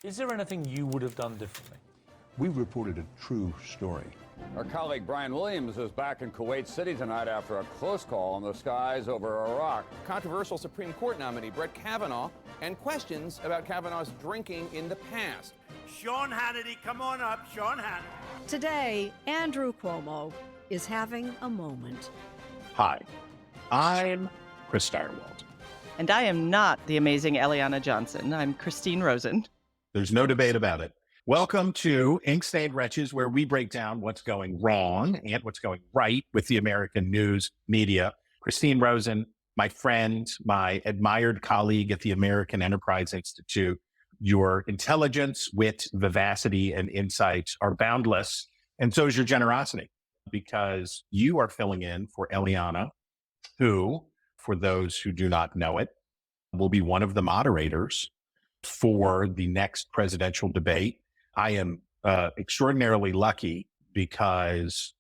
Is there anything you would have done differently? We reported a true story. Our colleague Brian Williams is back in Kuwait City tonight after a close call in the skies over Iraq. Controversial Supreme Court nominee Brett Kavanaugh and questions about Kavanaugh's drinking in the past. Sean Hannity, come on up, Sean Hannity. Today, Andrew Cuomo is having a moment. Hi, I'm Chris Steyerwalt. And I am not the amazing Eliana Johnson. I'm Christine Rosen. There's no debate about it. Welcome to Ink-Stained Wretches, where we break down what's going wrong and what's going right with the American news media. Christine Rosen, my friend, my admired colleague at the American Enterprise Institute. Your intelligence, wit, vivacity, and insights are boundless, and so is your generosity, because you are filling in for Eliana, who, for those who do not know it, will be one of the moderators for the next presidential debate. I am extraordinarily lucky because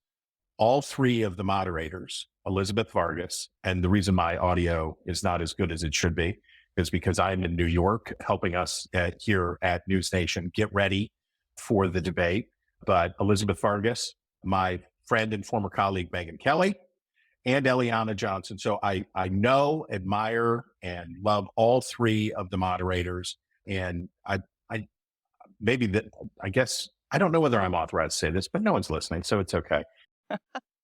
all three of the moderators, Elizabeth Vargas, and the reason my audio is not as good as it should be is because I'm in New York helping us here at News Nation get ready for the debate. But Elizabeth Vargas, my friend and former colleague Megyn Kelly, and Eliana Johnson. So I know, admire, and love all three of the moderators. And I guess, I don't know whether I'm authorized to say this, but no one's listening, so it's okay.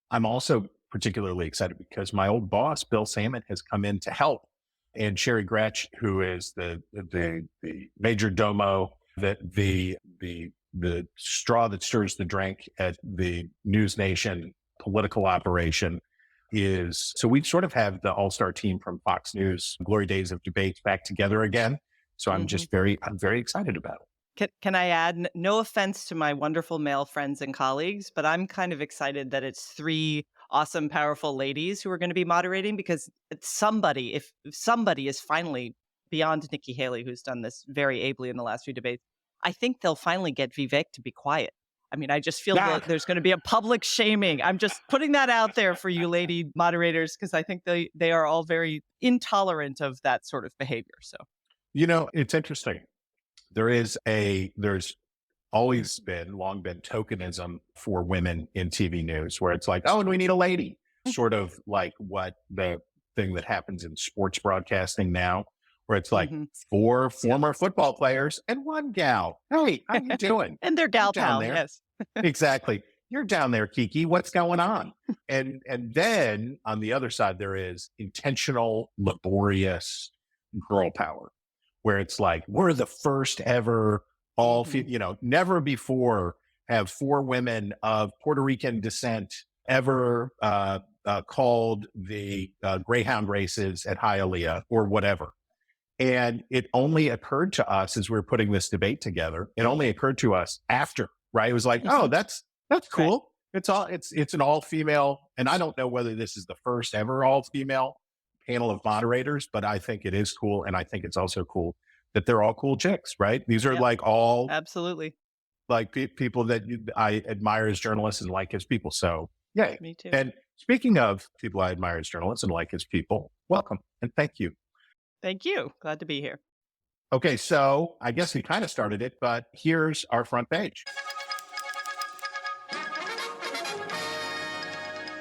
I'm also particularly excited because my old boss, Bill Salmon, has come in to help. And Sherry Gretch, who is the major domo, the straw that stirs the drink at the News Nation political operation is, so we sort of have the all-star team from Fox News, Glory Days of Debates back together again. So I'm I'm very excited about it. Can I add, no offense to my wonderful male friends and colleagues, but I'm kind of excited that it's three awesome, powerful ladies who are going to be moderating, because it's somebody, if somebody is finally, beyond Nikki Haley, who's done this very ably in the last few debates, I think they'll finally get Vivek to be quiet. I mean, I just feel that there's going to be a public shaming. I'm just putting that out there for you lady moderators, because I think they are all very intolerant of that sort of behavior. So, you know, it's interesting. There's always been, long been tokenism for women in TV news, where it's like, oh, and we need a lady, sort of like what the thing that happens in sports broadcasting now, where it's like four former football players and one gal. Hey, how you doing? And they're gal pal, yes. Exactly. You're down there, Kiki. What's going on? And then on the other side, there is intentional, laborious girl power, where it's like, we're the first ever never before have four women of Puerto Rican descent ever called the Greyhound races at Hialeah or whatever. And it only occurred to us as we were putting this debate together. It only occurred to us after, right? It was like, oh, that's cool. Right. It's an all female. And I don't know whether this is the first ever all female panel of moderators, but I think it is cool. And I think it's also cool that they're all cool chicks, right? These are like all absolutely like people that I admire as journalists and like as people. So yeah, me too. And speaking of people I admire as journalists and like as people, welcome and thank you. Thank you. Glad to be here. Okay, so I guess we kind of started it, but here's our front page.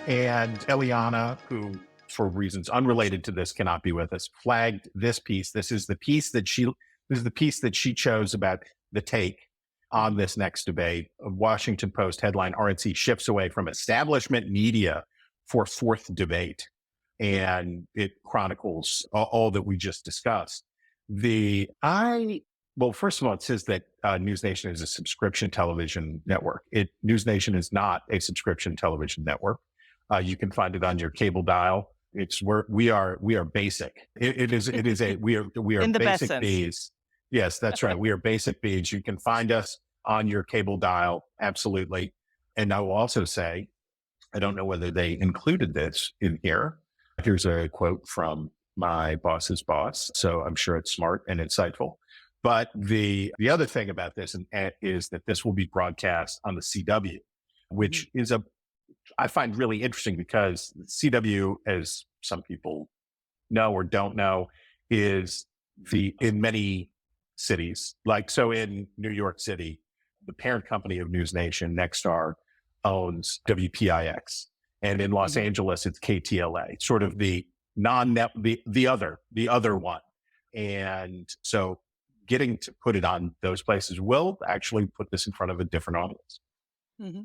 And Eliana, who for reasons unrelated to this cannot be with us, flagged this piece. This is the piece that she chose about the take on this next debate. A Washington Post headline: RNC shifts away from establishment media for fourth debate. And it chronicles all that we just discussed. Well, first of all, it says that News Nation is a subscription television network. News Nation is not a subscription television network. You can find it on your cable dial. We are basic. We are in the basic bees. Yes, that's right. We are basic bees. You can find us on your cable dial. Absolutely. And I will also say, I don't know whether they included this in here. Here's a quote from my boss's boss. So I'm sure it's smart and insightful. But the other thing about this is that this will be broadcast on the CW, which is I find really interesting, because CW, as some people know or don't know, is in many cities. Like, so in New York City, the parent company of News Nation, Nexstar, owns WPIX. And in Los Angeles, it's KTLA, sort of the non-net, the other one. And so getting to put it on those places will actually put this in front of a different audience. Mm-hmm.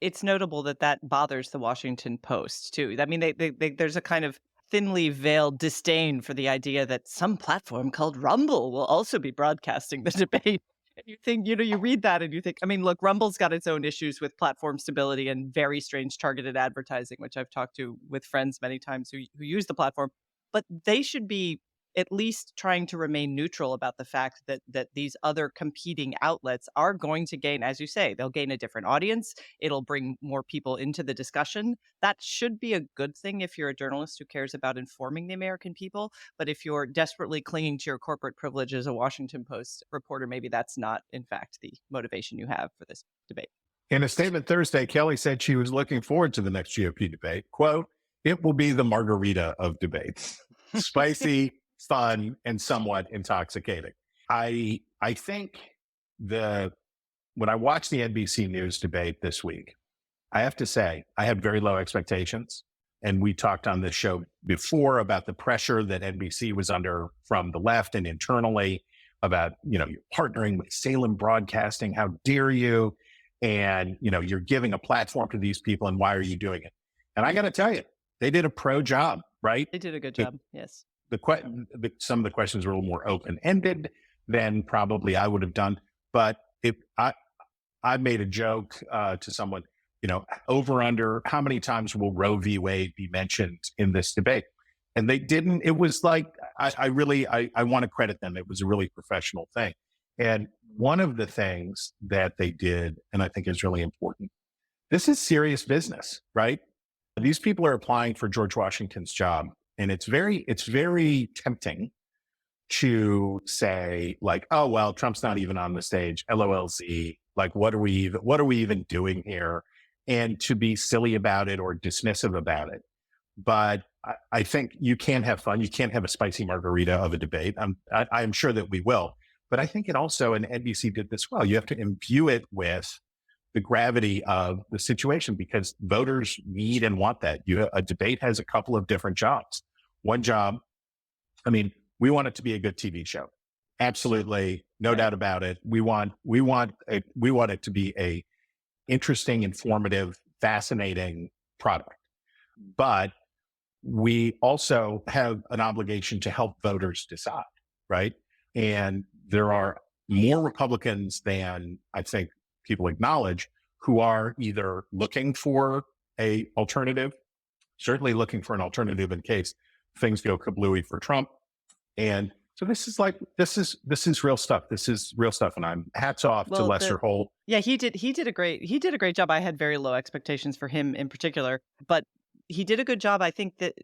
It's notable that bothers the Washington Post, too. I mean, there's a kind of thinly veiled disdain for the idea that some platform called Rumble will also be broadcasting the debate. And you think, you read that and you think, I mean, look, Rumble's got its own issues with platform stability and very strange targeted advertising, which I've talked to with friends many times who use the platform. But they should be at least trying to remain neutral about the fact that these other competing outlets are going to gain, as you say, they'll gain a different audience. It'll bring more people into the discussion. That should be a good thing if you're a journalist who cares about informing the American people. But if you're desperately clinging to your corporate privilege as a Washington Post reporter, maybe that's not, in fact, the motivation you have for this debate. In a statement Thursday, Kelly said she was looking forward to the next GOP debate. Quote, "It will be the margarita of debates. Spicy, fun, and somewhat intoxicating." I think when I watched the NBC News debate this week, I have to say I had very low expectations. And we talked on this show before about the pressure that NBC was under from the left and internally about, you're partnering with Salem Broadcasting. How dare you? And, you're giving a platform to these people. And why are you doing it? And I got to tell you, they did a pro job, right? They did a good job. Yes. Some of the questions were a little more open-ended than probably I would have done. But I made a joke to someone, over under, how many times will Roe v. Wade be mentioned in this debate? And they didn't. It was like, I want to credit them. It was a really professional thing. And one of the things that they did, and I think is really important, this is serious business, right? These people are applying for George Washington's job. And it's very tempting to say, like, oh, well, Trump's not even on the stage. LOLZ. Like, what are we even doing here? And to be silly about it or dismissive about it. But I think you can have fun. You can't have a spicy margarita of a debate. I'm sure that we will. But I think it also, and NBC did this well, you have to imbue it with the gravity of the situation because voters need and want that. A debate has a couple of different jobs. One job, we want it to be a good TV show. Absolutely. No doubt about it. We want it to be a interesting, informative, fascinating product. But we also have an obligation to help voters decide, right? And there are more Republicans than I think people acknowledge who are either looking for a alternative, certainly looking for an alternative in case things go kablooey for Trump. And so this is real stuff. This is real stuff. And I'm hats off to Lester Holt. Yeah, he did a great job. I had very low expectations for him in particular, but he did a good job. I think that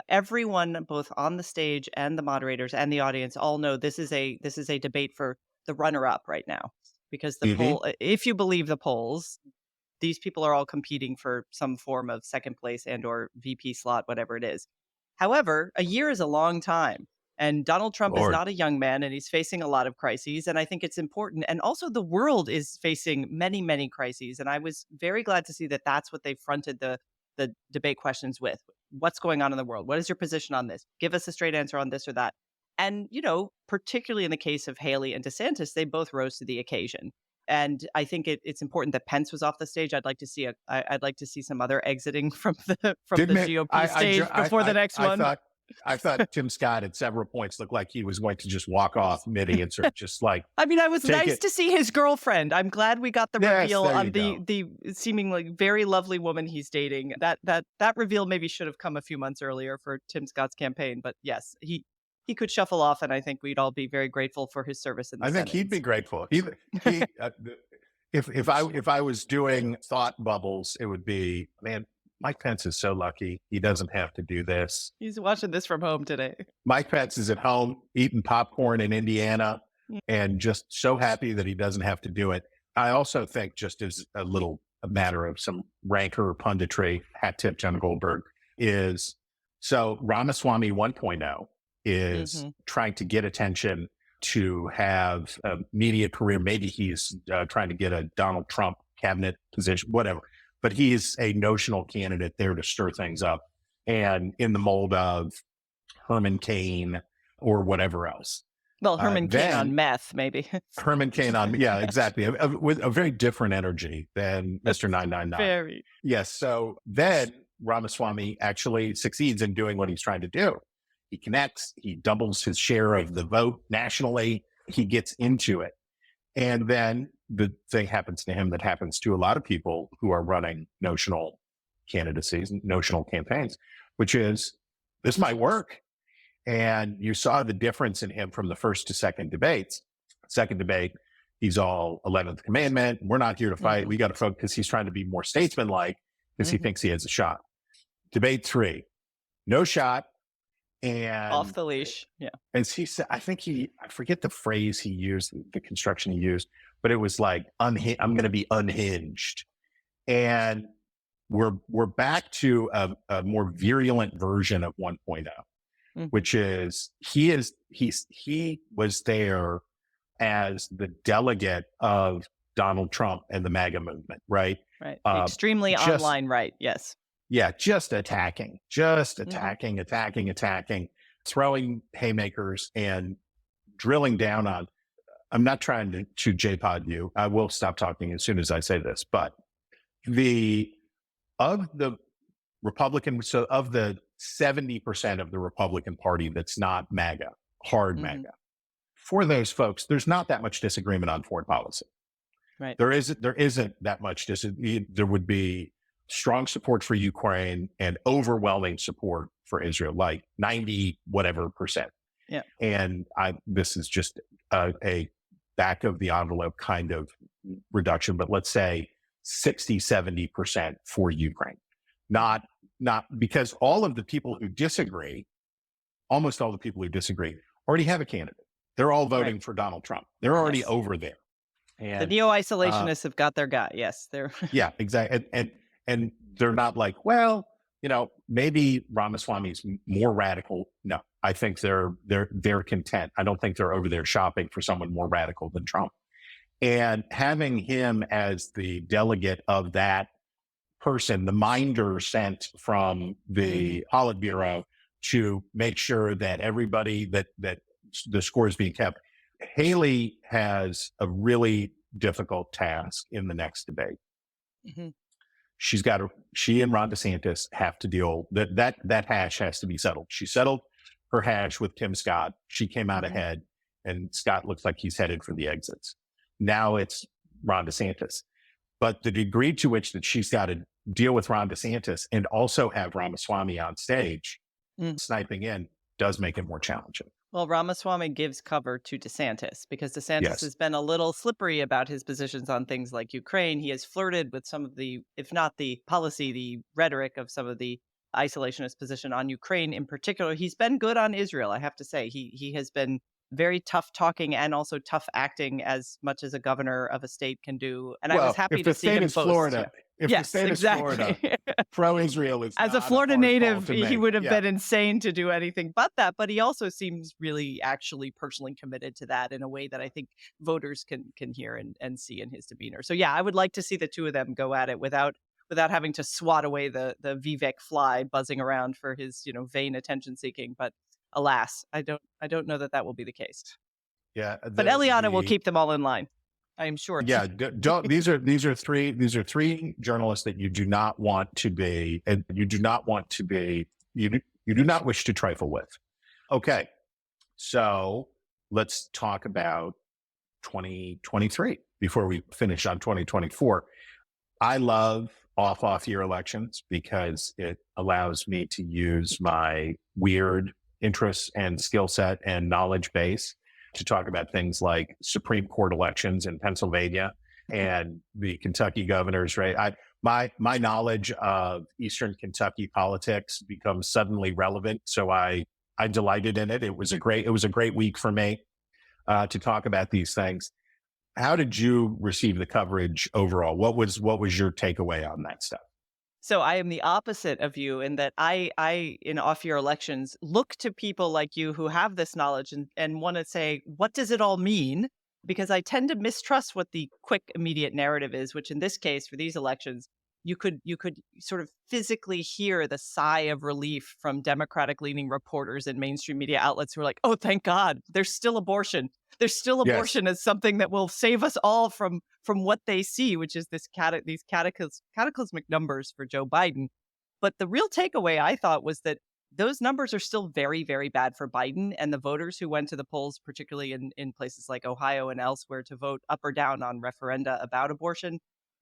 everyone, both on the stage and the moderators and the audience, all know this is a debate for the runner-up right now, because the poll, if you believe the polls, these people are all competing for some form of second place and or VP slot, whatever it is. However, a year is a long time. And Donald Trump is not a young man, and he's facing a lot of crises. And I think it's important. And also the world is facing many, many crises. And I was very glad to see that that's what they fronted the debate questions with. What's going on in the world? What is your position on this? Give us a straight answer on this or that. And, particularly in the case of Haley and DeSantis, they both rose to the occasion. And I think it's important that Pence was off the stage. I'd like to see some other exiting from the GOP stage before the next one. I thought Tim Scott at several points looked like he was going to just walk off mid-answer, just like. I was nice to see his girlfriend. I'm glad we got the reveal on the seemingly very lovely woman he's dating. That reveal maybe should have come a few months earlier for Tim Scott's campaign. But yes, he could shuffle off, and I think we'd all be very grateful for his service in the Senate. I think he'd be grateful. If I was doing thought bubbles, it would be, man, Mike Pence is so lucky. He doesn't have to do this. He's watching this from home today. Mike Pence is at home eating popcorn in Indiana and just so happy that he doesn't have to do it. I also think, just as a matter of some rancor or punditry, hat tip John Goldberg, is so Ramaswamy 1.0 is trying to get attention to have a media career. Maybe he's trying to get a Donald Trump cabinet position, whatever. But he is a notional candidate there to stir things up, and in the mold of Herman Cain or whatever else. Well, Herman Cain on meth, maybe. Herman Cain on, yeah, exactly. With a very different energy than Mr. 999. Very. Yes. So then Ramaswamy actually succeeds in doing what he's trying to do. He connects, he doubles his share of the vote nationally, he gets into it. And then the thing happens to him that happens to a lot of people who are running notional candidacies, notional campaigns, which is, this might work. And you saw the difference in him from the first to second debates. Second debate, he's all 11th commandment. We're not here to fight. We got to focus, because he's trying to be more statesman-like, because he thinks he has a shot. Debate 3, no shot. And off the leash. Yeah. And he said, I forget the phrase he used, the construction he used, but it was like, I'm going to be unhinged. And we're back to a more virulent version of 1.0, which is, he was there as the delegate of Donald Trump and the MAGA movement, right? Right. Extremely online right. Yes. Yeah, just attacking, throwing haymakers and drilling down on. I'm not trying to J-pod you. I will stop talking as soon as I say this, but of the 70% of the Republican Party that's not MAGA, hard MAGA, for those folks, there's not that much disagreement on foreign policy. Right. There isn't that much disagreement. There would be strong support for Ukraine and overwhelming support for Israel, like 90 whatever percent. Yeah. And this is just a back of the envelope kind of reduction, but let's say 60, 70% for Ukraine. Not because all of the people who disagree, almost all the people who disagree already have a candidate. They're all voting for Donald Trump. They're already over there. And the neo-isolationists have got their guy. Yes. They're yeah, exactly. And they're not like, well, maybe Ramaswamy's more radical. No, I think they're content. I don't think they're over there shopping for someone more radical than Trump. And having him as the delegate of that person, the minder sent from the Politburo to make sure that everybody that the score is being kept. Haley has a really difficult task in the next debate. She and Ron DeSantis have to deal that hash has to be settled. She settled her hash with Tim Scott. She came out ahead, and Scott looks like he's headed for the exits. Now it's Ron DeSantis, but the degree to which that she's got to deal with Ron DeSantis and also have Ramaswamy on stage sniping in does make it more challenging. Well, Ramaswamy gives cover to DeSantis because DeSantis has been a little slippery about his positions on things like Ukraine. He has flirted with some of the, if not the policy, the rhetoric of some of the isolationist position on Ukraine in particular. He's been good on Israel, I have to say. He has been very tough talking and also tough acting, as much as a governor of a state can do. And I was happy to see him boast. Florida, if the state is Florida, pro-Israel is as a Florida native, he would have been insane to do anything but that. But he also seems really actually personally committed to that in a way that I think voters can hear and see in his demeanor. So yeah, I would like to see the two of them go at it without having to swat away the Vivek fly buzzing around for his vain attention seeking. But alas, I don't know that will be the case. Yeah, but Eliana will keep them all in line, I am sure. Yeah, these are three journalists that you do not want to be, and you do not wish to trifle with. Okay, so let's talk about 2023 before we finish on 2024. I love off-year elections because it allows me to use my weird interests and skill set and knowledge base to talk about things like Supreme Court elections in Pennsylvania and the Kentucky governors, right? My knowledge of Eastern Kentucky politics becomes suddenly relevant. So I delighted in it. It was a great week for me to talk about these things. How did you receive the coverage overall? What was your takeaway on that stuff? So I am the opposite of you in that I in off-year elections look to people like you who have this knowledge and want to say, what does it all mean? Because I tend to mistrust what the quick, immediate narrative is, which in this case, for these elections, you could sort of physically hear the sigh of relief from Democratic-leaning reporters and mainstream media outlets who are like, "Oh, thank God, there's still abortion. There's still Yes. abortion as something that will save us all from what they see, which is these cataclysmic numbers for Joe Biden." But the real takeaway I thought was that those numbers are still very, very bad for Biden, and the voters who went to the polls, particularly in places like Ohio and elsewhere, to vote up or down on referenda about abortion,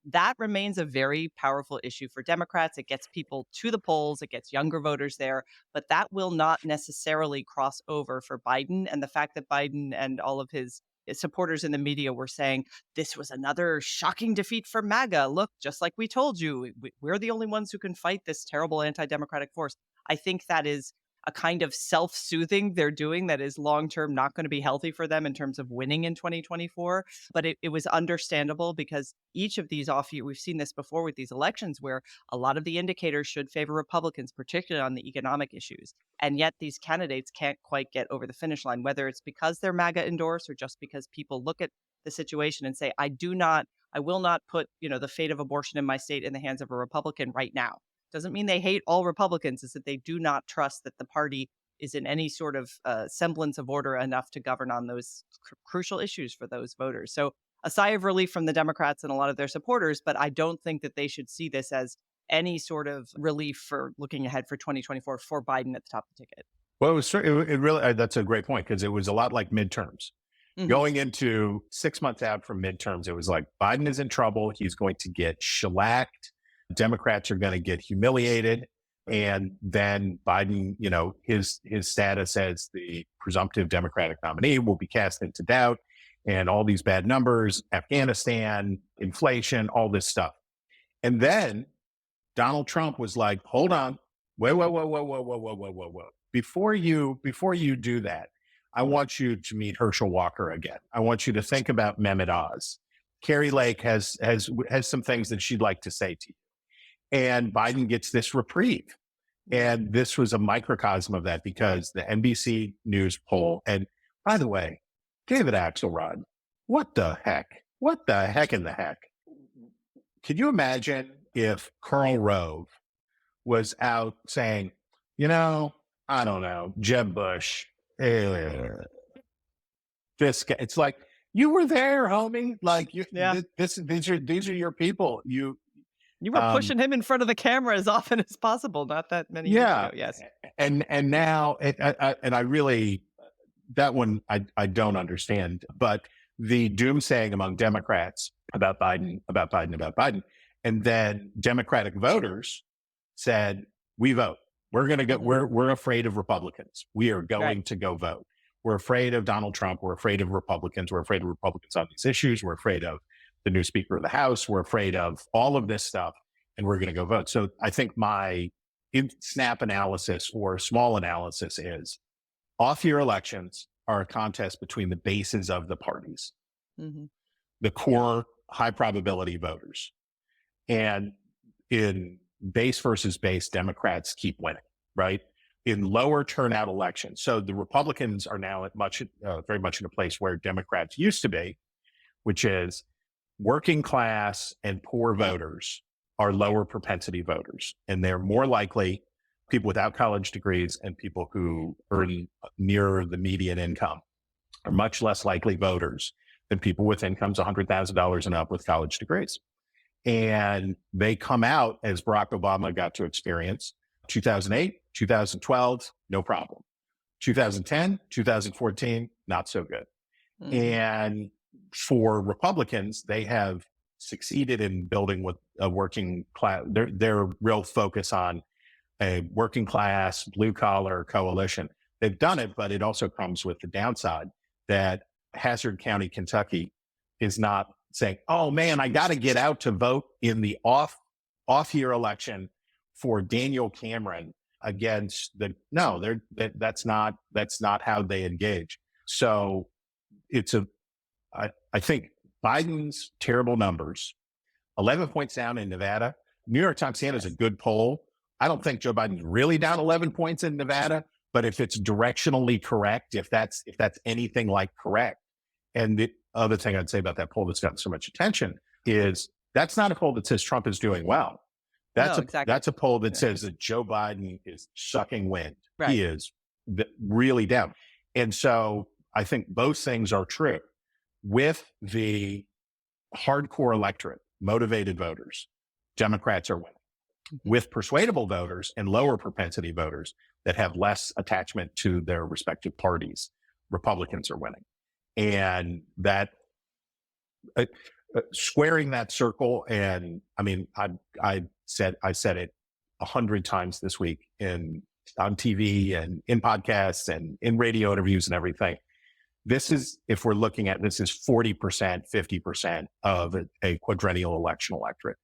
that remains a very powerful issue for Democrats. It gets people to the polls, it gets younger voters there, but that will not necessarily cross over for Biden. And the fact that Biden and all of his supporters in the media were saying this was another shocking defeat for MAGA. Look, just like we told you, we're the only ones who can fight this terrible anti-democratic force. I think that is a kind of self-soothing they're doing that is long-term not going to be healthy for them in terms of winning in 2024. But it was understandable because each of these off-year, we've seen this before with these elections where a lot of the indicators should favor Republicans, particularly on the economic issues. And yet these candidates can't quite get over the finish line, whether it's because they're MAGA endorsed or just because people look at the situation and say, I will not put, the fate of abortion in my state in the hands of a Republican right now. Doesn't mean they hate all Republicans. It's that they do not trust that the party is in any sort of semblance of order enough to govern on those crucial issues for those voters. So a sigh of relief from the Democrats and a lot of their supporters, but I don't think that they should see this as any sort of relief for looking ahead for 2024 for Biden at the top of the ticket. Well, it really, that's a great point because it was a lot like midterms. Mm-hmm. Going into 6 months out from midterms, it was like Biden is in trouble. He's going to get shellacked. Democrats are going to get humiliated. And then Biden, his status as the presumptive Democratic nominee will be cast into doubt. And all these bad numbers, Afghanistan, inflation, all this stuff. And then Donald Trump was like, hold on, whoa. Before you do that, I want you to meet Herschel Walker again. I want you to think about Mehmet Oz. Carrie Lake has some things that she'd like to say to you. And Biden gets this reprieve. And this was a microcosm of that because the NBC News poll, and by the way, David Axelrod, what the heck in the heck? Could you imagine if Karl Rove was out saying, I don't know, Jeb Bush, this guy, it's like, you were there, homie. Like, these are your people. You were pushing him in front of the camera as often as possible. Not that many years ago. Yes. And now, and I really, that one I don't understand. But the doomsaying among Democrats about Biden, and then Democratic voters said, "We vote. We're going to go. We're afraid of Republicans. We are going to go vote. We're afraid of Donald Trump. We're afraid of Republicans. We're afraid of Republicans on these issues. We're afraid of the new Speaker of the House. We're afraid of all of this stuff, and we're going to go vote." So I think my snap analysis or small analysis is off-year elections are a contest between the bases of the parties, the core high probability voters. And in base versus base, Democrats keep winning, right? In lower turnout elections. So the Republicans are now very much in a place where Democrats used to be, which is working class and poor voters are lower propensity voters, and they're more likely people without college degrees and people who earn near the median income are much less likely voters than people with incomes $100,000 and up with college degrees. And they come out, as Barack Obama got to experience, 2008, 2012, no problem. 2010, 2014, not so good. And for Republicans, they have succeeded in building with a working class, their real focus on a working class, blue collar coalition. They've done it, but it also comes with the downside that Hazard County, Kentucky is not saying, oh man, I got to get out to vote in the off year election for Daniel Cameron against that's not how they engage. So I think Biden's terrible numbers, 11 points down in Nevada, New York Times Siena is a good poll. I don't think Joe Biden's really down 11 points in Nevada, but if it's directionally correct, if that's anything like correct. And the other thing I'd say about that poll that's gotten so much attention is that's not a poll that says Trump is doing well. That's a poll that says that Joe Biden is sucking wind. Right. He is really down. And so I think both things are true. With the hardcore electorate, motivated voters, Democrats are winning. With persuadable voters and lower propensity voters that have less attachment to their respective parties, Republicans are winning. And that squaring that circle, and I mean, I said it 100 times this week on TV and in podcasts and in radio interviews and everything. This is, if we're looking at this, is 40%, 50% of a quadrennial election electorate.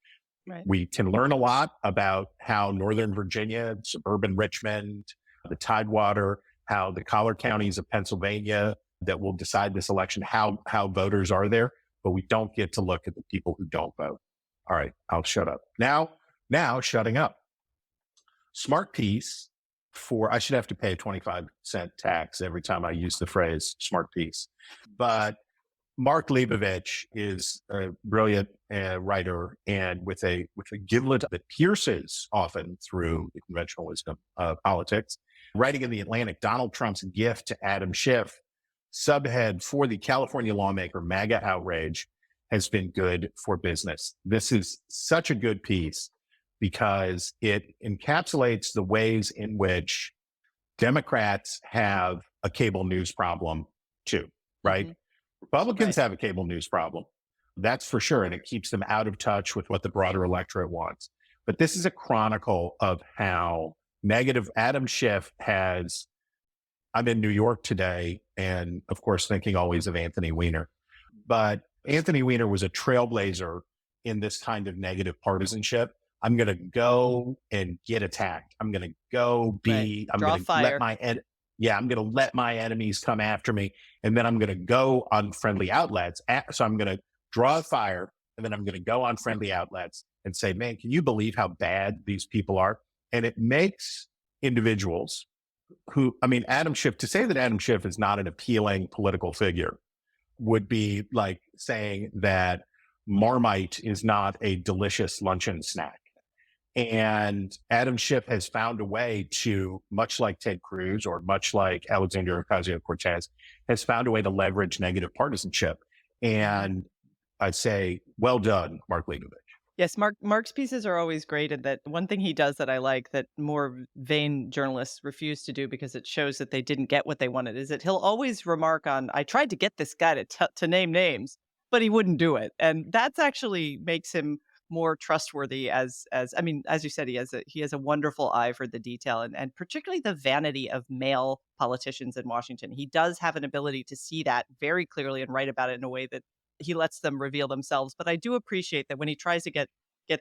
Right. We can learn a lot about how Northern Virginia, suburban Richmond, the Tidewater, how the collar counties of Pennsylvania that will decide this election, how voters are there, but we don't get to look at the people who don't vote. All right, I'll shut up. Now shutting up. Smart piece I should have to pay a 25-cent tax every time I use the phrase smart piece. But Mark Leibovich is a brilliant writer, and with a gimlet that pierces often through the conventional wisdom of politics. Writing in The Atlantic, Donald Trump's gift to Adam Schiff, subhead, for the California lawmaker, MAGA outrage has been good for business. This is such a good piece because it encapsulates the ways in which Democrats have a cable news problem too, right? Mm-hmm. Republicans have a cable news problem. That's for sure. And it keeps them out of touch with what the broader electorate wants. But this is a chronicle of how negative Adam Schiff has. I'm in New York today, and of course, thinking always of Anthony Weiner. But Anthony Weiner was a trailblazer in this kind of negative partisanship. I'm going to go and get attacked. I'm going to go I'm going to let my enemies come after me. And then I'm going to go on friendly outlets. So I'm going to draw a fire, and then I'm going to go on friendly outlets and say, man, can you believe how bad these people are? And it makes individuals Adam Schiff, to say that Adam Schiff is not an appealing political figure would be like saying that Marmite is not a delicious luncheon snack. And Adam Schiff has found a way to, much like Ted Cruz or much like Alexandria Ocasio-Cortez, has found a way to leverage negative partisanship. And I'd say, well done, Mark Leibovich. Yes, Mark's pieces are always great. And that one thing he does that I like that more vain journalists refuse to do because it shows that they didn't get what they wanted is that he'll always remark on, I tried to get this guy to name names, but he wouldn't do it. And that's actually makes him more trustworthy as you said, he has a wonderful eye for the detail and particularly the vanity of male politicians in Washington. He does have an ability to see that very clearly and write about it in a way that he lets them reveal themselves. But I do appreciate that when he tries to get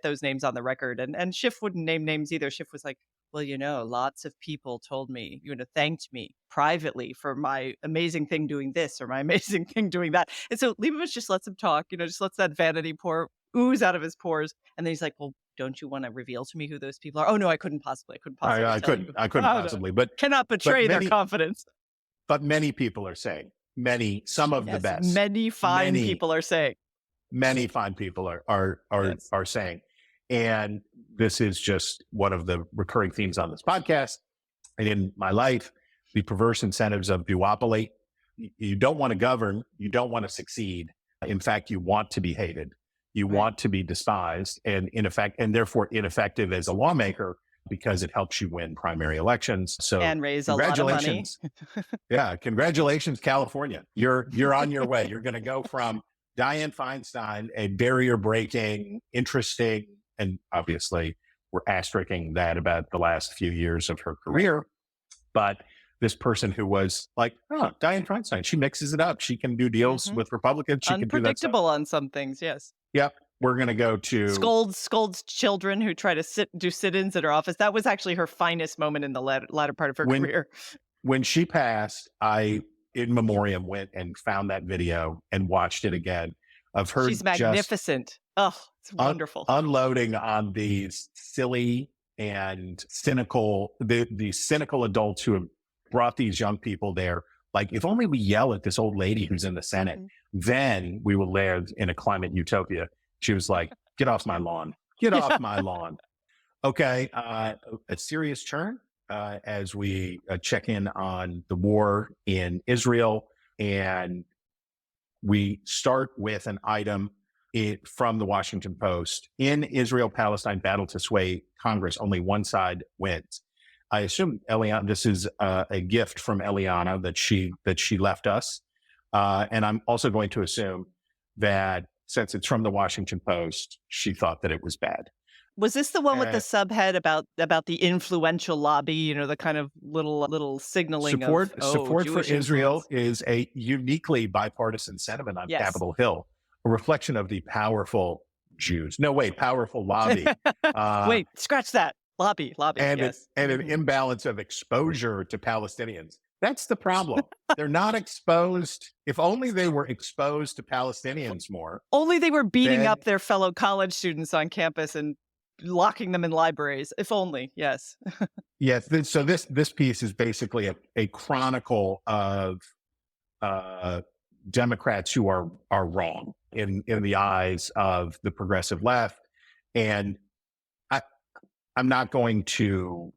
those names on the record, and Schiff wouldn't name names either. Schiff was like, well, lots of people told me, thanked me privately for my amazing thing doing this or my amazing thing doing that. And so Leibovich just lets him talk, just lets that vanity ooze out of his pores. And then he's like, well, don't you want to reveal to me who those people are? Oh, no, I couldn't possibly. I couldn't possibly, but cannot betray their confidence. But many people are saying, some of the best. Many fine people are saying. Many fine people are saying. And this is just one of the recurring themes on this podcast and in my life, the perverse incentives of duopoly. You don't want to govern. You don't want to succeed. In fact, you want to be hated. You want to be despised and therefore ineffective as a lawmaker because it helps you win primary elections. So and raise a lot of money. Yeah. Congratulations, California. You're on your way. You're going to go from Dianne Feinstein, a barrier breaking, interesting, and obviously we're asterisking that about the last few years of her career. But this person who was like, Dianne Feinstein, she mixes it up. She can do deals with Republicans. She can do that. Unpredictable on some things. Yes. Yep. We're going to go to scolds children who try to do sit-ins at her office. That was actually her finest moment in the latter part of her career. When she passed, I, in memoriam, went and found that video and watched it again. of her She's magnificent. Oh, it's wonderful. Unloading on these silly and cynical, the cynical adults who have brought these young people there. Like, if only we yell at this old lady who's in the Senate, then we will live in a climate utopia. She was like, get off my lawn. Get off my lawn. Okay. A serious turn as we check in on the war in Israel. And we start with an item from the Washington Post. In Israel-Palestine battle to sway Congress, only one side wins. I assume Eliana, this is a gift from Eliana that she left us. And I'm also going to assume that since it's from the Washington Post, she thought that it was bad. Was this the one with the subhead about the influential lobby? You know, the kind of little signaling support for Jewish Israel influence. is a uniquely bipartisan sentiment on Capitol Hill, a reflection of the powerful Jews. No, wait, powerful lobby. Wait, scratch that. Lobby, and yes. an imbalance of exposure to Palestinians. That's the problem. They're not exposed. If only they were exposed to Palestinians more. Only they were beating up their fellow college students on campus and locking them in libraries. If only, yes. Yes. So this piece is basically a chronicle of Democrats who are wrong in the eyes of the progressive left. And I'm not going to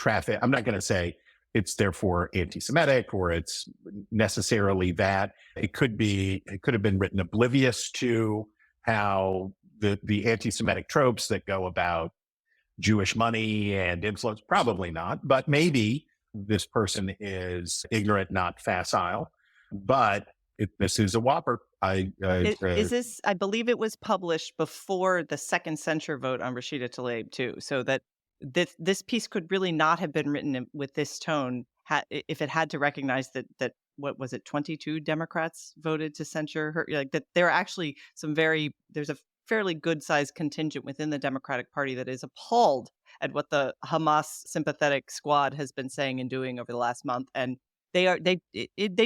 I'm not going to say it's therefore anti-Semitic or it's necessarily that. It could have been written oblivious to how the anti-Semitic tropes that go about Jewish money and influence. Probably not, but maybe this person is ignorant, not facile. But this is a whopper. Is this? I believe it was published before the second censure vote on Rashida Tlaib too, so that this piece could really not have been written with this tone if it had to recognize that what was it, 22 Democrats voted to censure her. Like that, there are actually there's a fairly good sized contingent within the Democratic Party that is appalled at what the Hamas sympathetic squad has been saying and doing over the last month, and they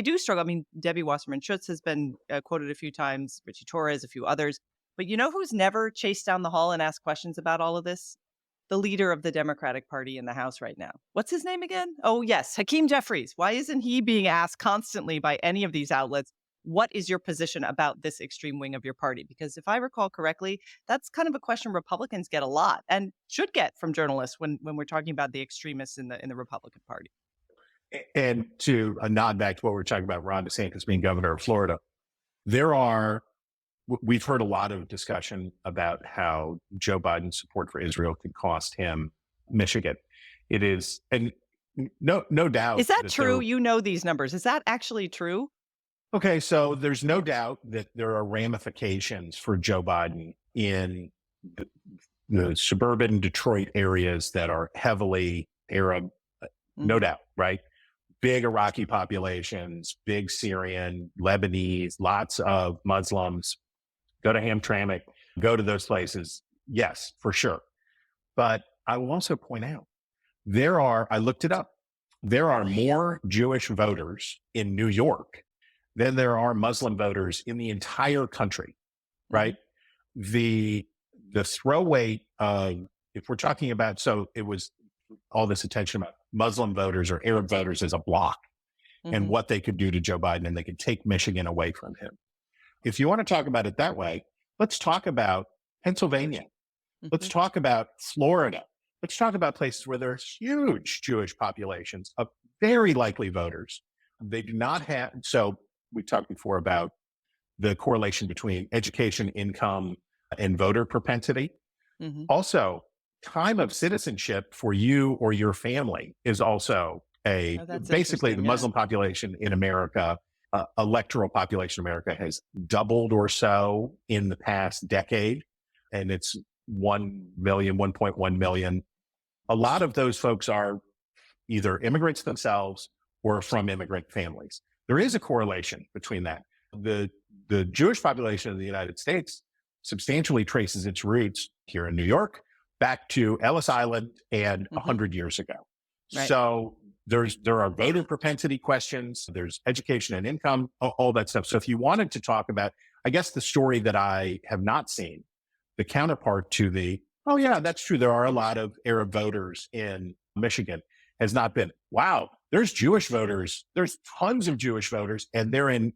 do struggle. I mean, Debbie Wasserman Schutz has been quoted a few times, Richie Torres, a few others. But you know who's never chased down the hall and asked questions about all of this? The leader of the Democratic Party in the House right now. What's his name again? Oh, yes, Hakeem Jeffries. Why isn't he being asked constantly by any of these outlets, what is your position about this extreme wing of your party? Because if I recall correctly, that's kind of a question Republicans get a lot and should get from journalists when we're talking about the extremists in the Republican Party. And to a nod back to what we were talking about, Ron DeSantis being governor of Florida, we've heard a lot of discussion about how Joe Biden's support for Israel could cost him Michigan. It is, and no doubt. Is that true? You know these numbers. Is that actually true? Okay, so there's no doubt that there are ramifications for Joe Biden in the suburban Detroit areas that are heavily Arab, no doubt, right? Big Iraqi populations, big Syrian, Lebanese, lots of Muslims. Go to Hamtramck, go to those places. Yes, for sure. But I will also point out, I looked it up, there are more Jewish voters in New York than there are Muslim voters in the entire country, right? The throw weight of, if we're talking about, so it was all this attention about Muslim voters or Arab voters as a block and what they could do to Joe Biden, and they could take Michigan away from him. If you want to talk about it that way, let's talk about Pennsylvania. Let's talk about Florida. Let's talk about places where there are huge Jewish populations of very likely voters. They do not have, so we talked before about the correlation between education, income, and voter propensity. Also, time of citizenship for you or your family is also basically the Muslim population in America, electoral population in America has doubled or so in the past decade. And it's 1 million, 1.1 million. A lot of those folks are either immigrants themselves or from immigrant families. There is a correlation between that. The Jewish population of the United States substantially traces its roots here in New York back to Ellis Island and 100 years ago. Right. So there are voter propensity questions, there's education and income, all that stuff. So if you wanted to talk about, I guess the story that I have not seen, the counterpart to the, oh yeah, that's true, there are a lot of Arab voters in Michigan, has not been, wow, there's Jewish voters, there's tons of Jewish voters, and they're in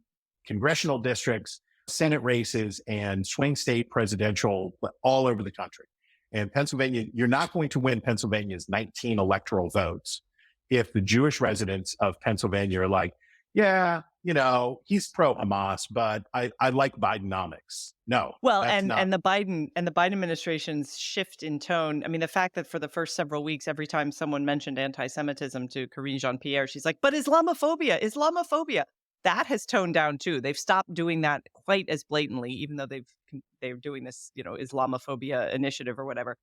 congressional districts, Senate races, and swing state presidential all over the country. And Pennsylvania, you're not going to win Pennsylvania's 19 electoral votes if the Jewish residents of Pennsylvania are like, yeah, he's pro-Hamas, but I like Bidenomics. No. Well, and the Biden administration's shift in tone. I mean, the fact that for the first several weeks, every time someone mentioned anti-Semitism to Karine Jean-Pierre, she's like, but Islamophobia. That has toned down too. They've stopped doing that quite as blatantly, even though they're doing this, Islamophobia initiative or whatever.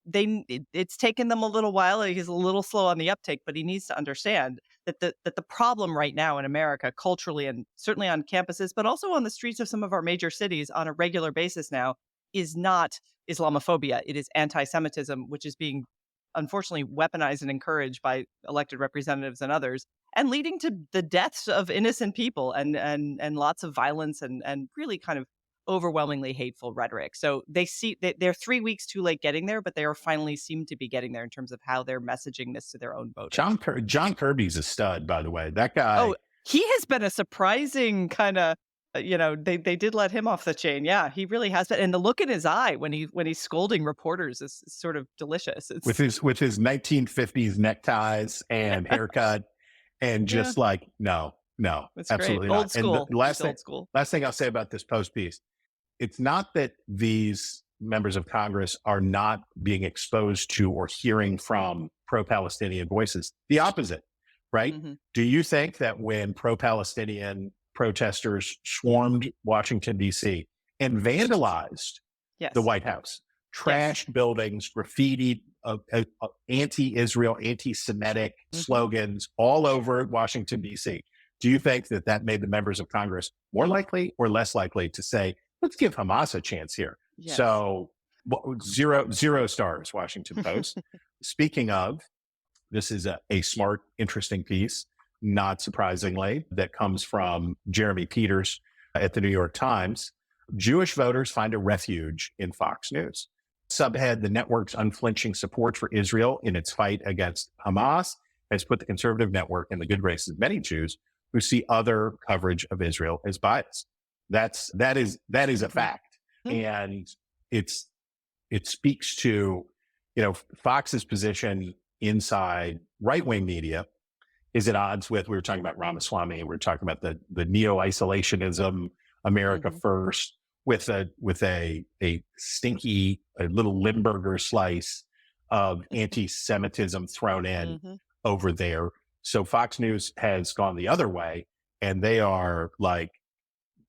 It's taken them a little while. He's a little slow on the uptake, but he needs to understand that the problem right now in America, culturally and certainly on campuses, but also on the streets of some of our major cities on a regular basis now, is not Islamophobia. It is anti-Semitism, which is being unfortunately weaponized and encouraged by elected representatives and others, and leading to the deaths of innocent people and lots of violence and really kind of overwhelmingly hateful rhetoric. So they're 3 weeks too late getting there, but they are finally seem to be getting there in terms of how they're messaging this to their own voters. John Kirby's a stud, by the way. That guy. Oh, he has been a surprising kind of, they did let him off the chain. Yeah, he really has been. And the look in his eye when he's scolding reporters is sort of delicious. It's, with his 1950s neckties and haircut, and just no, it's absolutely great. not. Old school. And the last thing I'll say about this Post piece, it's not that these members of Congress are not being exposed to or hearing from pro-Palestinian voices. The opposite, right? Mm-hmm. Do you think that when pro-Palestinian protesters swarmed Washington, D.C. and vandalized the White House, trashed buildings, graffitied anti-Israel, anti-Semitic slogans all over Washington, D.C., do you think that made the members of Congress more likely or less likely to say, let's give Hamas a chance here? Yes. So 0 stars, Washington Post. Speaking of, this is a smart, interesting piece, not surprisingly, that comes from Jeremy Peters at the New York Times. Jewish voters find a refuge in Fox News. Subhead, the network's unflinching support for Israel in its fight against Hamas has put the conservative network in the good graces of many Jews who see other coverage of Israel as biased. That is a fact. And it speaks to, Fox's position inside right-wing media is at odds with, we were talking about Ramaswamy, we were talking about the neo-isolationism, America first, with a stinky, a little Limburger slice of anti-Semitism thrown in over there. So Fox News has gone the other way, and they are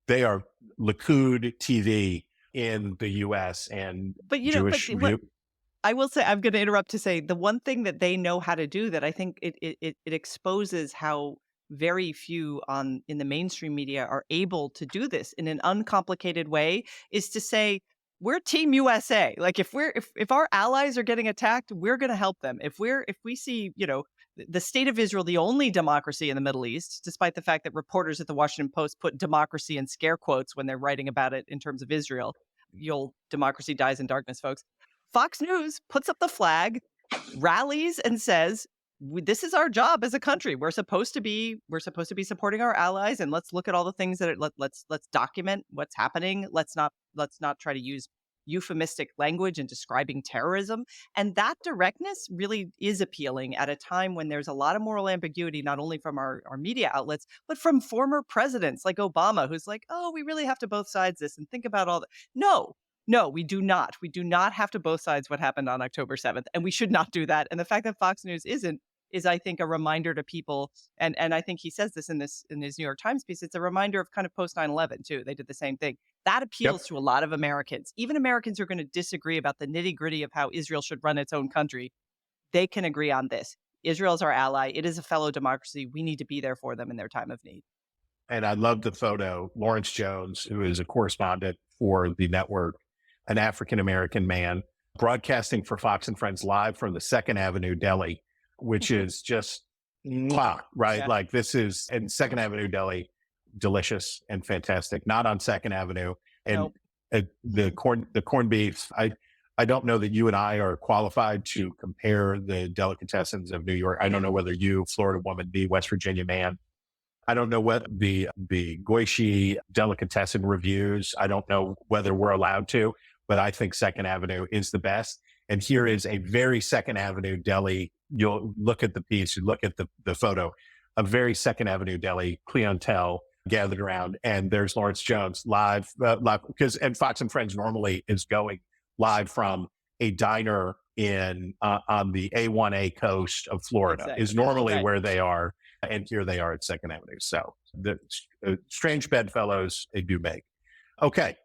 Likud TV in the U.S. and Jewish view. I will say, I'm going to interrupt to say the one thing that they know how to do that I think it exposes how very few in the mainstream media are able to do this in an uncomplicated way is to say, we're Team USA. Like if our allies are getting attacked, we're going to help them. If we see, the state of Israel, the only democracy in the Middle East, despite the fact that reporters at the Washington Post put democracy in scare quotes when they're writing about it in terms of Israel, democracy dies in darkness, folks. Fox News puts up the flag, rallies, and says, "This is our job as a country. We're supposed to be supporting our allies, and let's look at all the things that let's document what's happening. Let's not try to use euphemistic language in describing terrorism." And that directness really is appealing at a time when there's a lot of moral ambiguity, not only from our media outlets, but from former presidents like Obama, who's like, "Oh, we really have to both sides this and think about all that." No, we do not. We do not have to both sides what happened on October 7th, and we should not do that. And the fact that Fox News isn't is, I think, a reminder to people, and I think he says this in his New York Times piece, it's a reminder of kind of post 9/11 too. They did the same thing. That appeals to a lot of Americans, even Americans who are going to disagree about the nitty gritty of how Israel should run its own country. They can agree on this. Israel is our ally. It is a fellow democracy. We need to be there for them in their time of need. And I love the photo. Lawrence Jones, who is a correspondent for the network, an African-American man, broadcasting for Fox and Friends live from the 2nd Avenue Deli, which is just, right? Yeah. Like this is, and 2nd Avenue Deli, delicious and fantastic. Not on Second Avenue. And Nope. the corned beef, I don't know that you and I are qualified to compare the delicatessens of New York. I don't know whether you, Florida woman, me, West Virginia man. I don't know what the Goishi delicatessen reviews. I don't know whether we're allowed to, but I think Second Avenue is the best. And here is a very Second Avenue deli. You'll look at the piece, you look at the photo, a very Second Avenue deli clientele gathered around. And there's Lawrence Jones live, and Fox and Friends normally is going live from a diner on the A1A coast of Florida, Exactly. is normally Right. where they are. And here they are at Second Avenue. So the strange bedfellows they do make. Okay.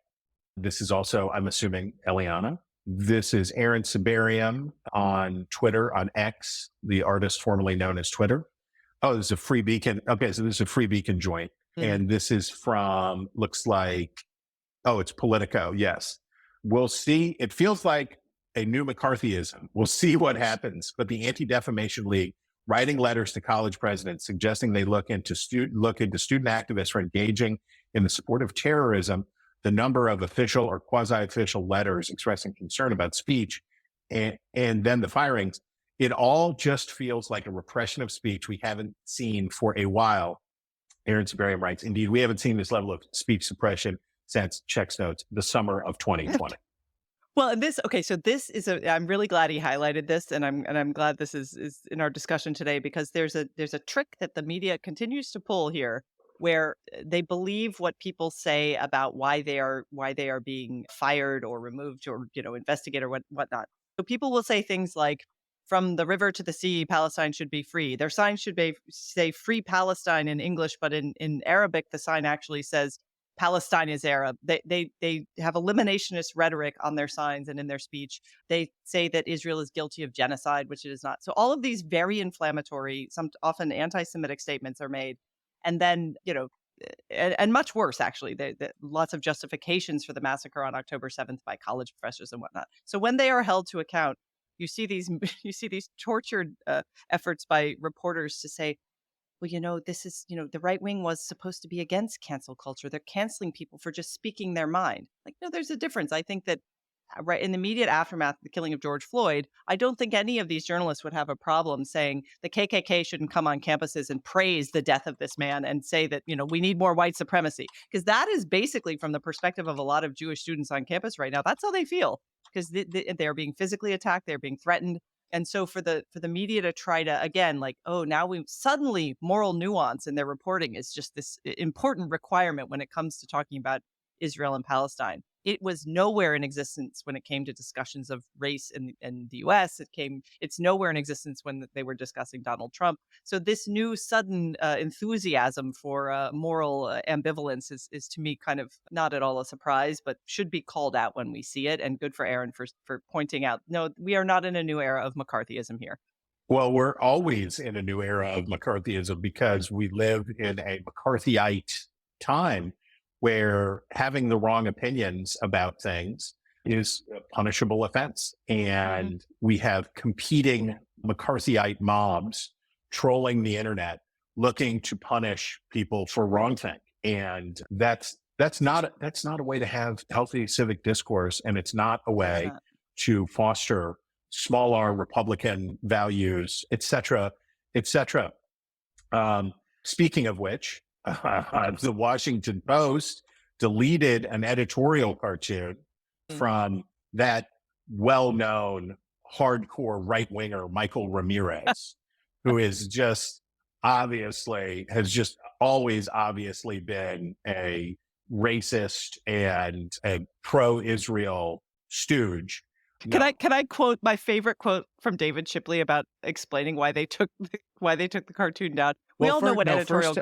This is also, I'm assuming, Eliana. This is Aaron Sibarium on Twitter, on X, the artist formerly known as Twitter. Oh, this is a Free Beacon. Okay, so this is a Free Beacon joint. And this is from, looks like, it's Politico. Yes. We'll see. It feels like a new McCarthyism. We'll see what happens. But the Anti-Defamation League writing letters to college presidents suggesting they look into student activists for engaging in the support of terrorism, the number of official or quasi-official letters expressing concern about speech, and then the firings, it all just feels like a repression of speech we haven't seen for a while. Aaron Sibarium writes, indeed, we haven't seen this level of speech suppression since, checks notes, the summer of 2020. Well, and so this is I'm really glad he highlighted this, and I'm glad this is in our discussion today, because there's a trick that the media continues to pull here, where they believe what people say about why they are being fired or removed or investigated or whatnot. So people will say things like, "From the river to the sea, Palestine should be free." Their sign should say "Free Palestine" in English, but in Arabic the sign actually says Palestine is Arab. They have eliminationist rhetoric on their signs and in their speech. They say that Israel is guilty of genocide, which it is not. So all of these very inflammatory, some often anti-Semitic statements are made. And then, and much worse, actually, lots of justifications for the massacre on October 7th by college professors and whatnot. So when they are held to account, you see these tortured efforts by reporters to say, well, this is, the right wing was supposed to be against cancel culture. They're canceling people for just speaking their mind. Like, no, there's a difference. I think that right in the immediate aftermath of the killing of George Floyd, I don't think any of these journalists would have a problem saying the KKK shouldn't come on campuses and praise the death of this man and say that, we need more white supremacy. Because that is basically, from the perspective of a lot of Jewish students on campus right now, that's how they feel. Because they're being physically attacked, they're being threatened. And so for the media to try to, again, like, now we suddenly moral nuance in their reporting is just this important requirement when it comes to talking about Israel and Palestine. It was nowhere in existence when it came to discussions of race in the U.S. It's nowhere in existence when they were discussing Donald Trump. So this new sudden enthusiasm for moral ambivalence is to me kind of not at all a surprise, but should be called out when we see it. And good for Aaron for pointing out, no, we are not in a new era of McCarthyism here. Well, we're always in a new era of McCarthyism because we live in a McCarthyite time where having the wrong opinions about things is a punishable offense. And we have competing McCarthyite mobs trolling the internet, looking to punish people for wrongthink. And that's not a way to have healthy civic discourse. And it's not a way to foster small r Republican values, et cetera, et cetera. Speaking of which, the Washington Post deleted an editorial cartoon from that well-known hardcore right-winger Michael Ramirez, who is just has just always obviously been a racist and a pro-Israel stooge. Can I quote my favorite quote from David Shipley about explaining why they took the cartoon down? We all know what editorial.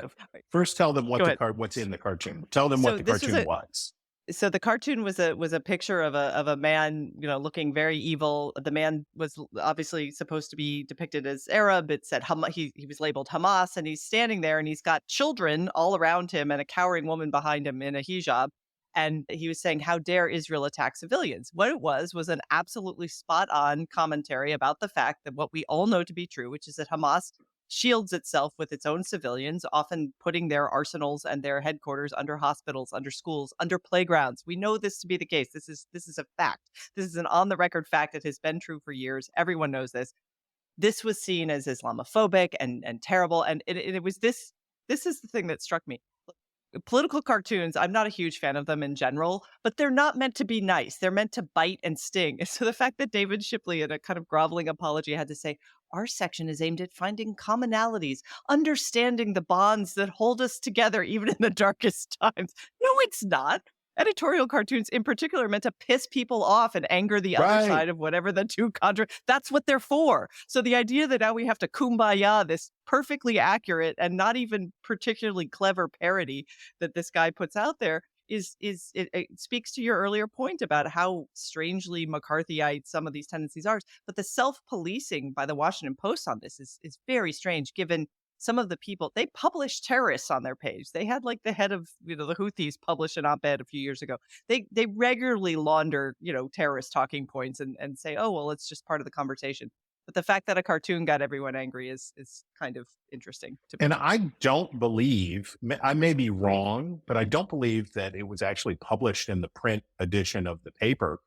First, tell them what's in the cartoon. Tell them what the cartoon was. So the cartoon was a picture of a man, looking very evil. The man was obviously supposed to be depicted as Arab. It said he was labeled Hamas, and he's standing there, and he's got children all around him and a cowering woman behind him in a hijab. And he was saying, how dare Israel attack civilians? What it was an absolutely spot on commentary about the fact that what we all know to be true, which is that Hamas shields itself with its own civilians, often putting their arsenals and their headquarters under hospitals, under schools, under playgrounds. We know this to be the case. This is a fact. This is an on-the-record fact that has been true for years. Everyone knows this. This was seen as Islamophobic and terrible. And it was this. This is the thing that struck me. Political cartoons, I'm not a huge fan of them in general, but they're not meant to be nice. They're meant to bite and sting. So the fact that David Shipley, in a kind of groveling apology, had to say, our section is aimed at finding commonalities, understanding the bonds that hold us together even in the darkest times. No, it's not. Editorial cartoons in particular are meant to piss people off and anger the other side of whatever the two that's what they're for. So the idea that now we have to kumbaya this perfectly accurate and not even particularly clever parody that this guy puts out there it speaks to your earlier point about how strangely McCarthyite some of these tendencies are. But the self-policing by the Washington Post on this is very strange, given some of the people, they publish terrorists on their page. They had like the head of, the Houthis publish an op-ed a few years ago. They regularly launder, terrorist talking points and say, oh, well, it's just part of the conversation. But the fact that a cartoon got everyone angry is kind of interesting to me. And I don't believe, I may be wrong, but I don't believe that it was actually published in the print edition of the paper.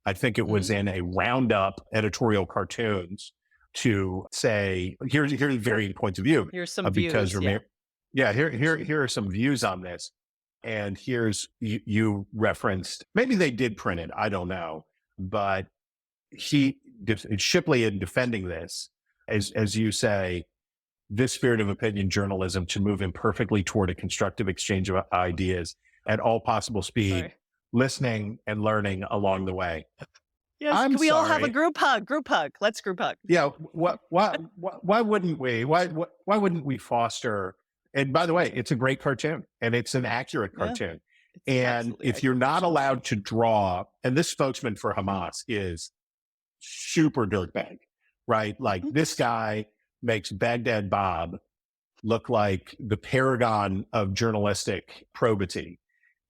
I think it was in a roundup editorial cartoons to say, here's varying points of view. Here's some views. Here are some views on this. And here's, you referenced, maybe they did print it, I don't know. But Shipley, in defending this, as you say, this spirit of opinion journalism should move imperfectly toward a constructive exchange of ideas at all possible speed, listening and learning along the way. Yes, can we all have a group hug? Let's group hug. Yeah. Why wouldn't we? Why wouldn't we foster? And by the way, it's a great cartoon and it's an accurate cartoon. And if you're not allowed to draw, and this spokesman for Hamas is super dirtbag, right? Like this guy makes Baghdad Bob look like the paragon of journalistic probity.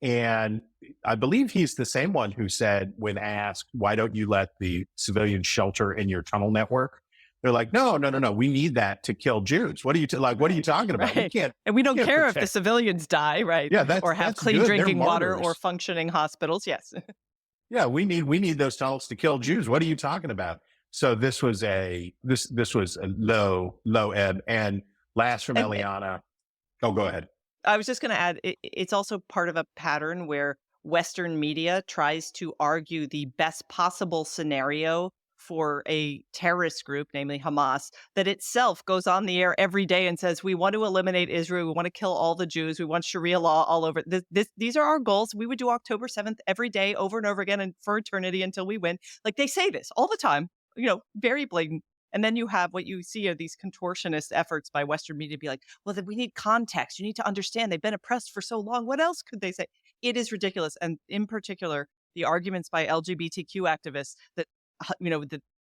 And I believe he's the same one who said, when asked, why don't you let the civilians shelter in your tunnel network? They're like, no, we need that to kill Jews. What are you what are you talking about? Right. We can't, and we don't care if the civilians die, right? Yeah, or have clean drinking water or functioning hospitals. Yes. Yeah, we need those tunnels to kill Jews. What are you talking about? So this was a low ebb. And last from Eliana. Oh, go ahead. I was just going to add, it's also part of a pattern where Western media tries to argue the best possible scenario for a terrorist group, namely Hamas, that itself goes on the air every day and says, we want to eliminate Israel, we want to kill all the Jews, we want Sharia law all over. These are our goals. We would do October 7th every day over and over again and for eternity until we win. Like they say this all the time, very blatant. And then you have what you see are these contortionist efforts by Western media to be like, well, then we need context. You need to understand they've been oppressed for so long. What else could they say? It is ridiculous. And in particular, the arguments by LGBTQ activists that,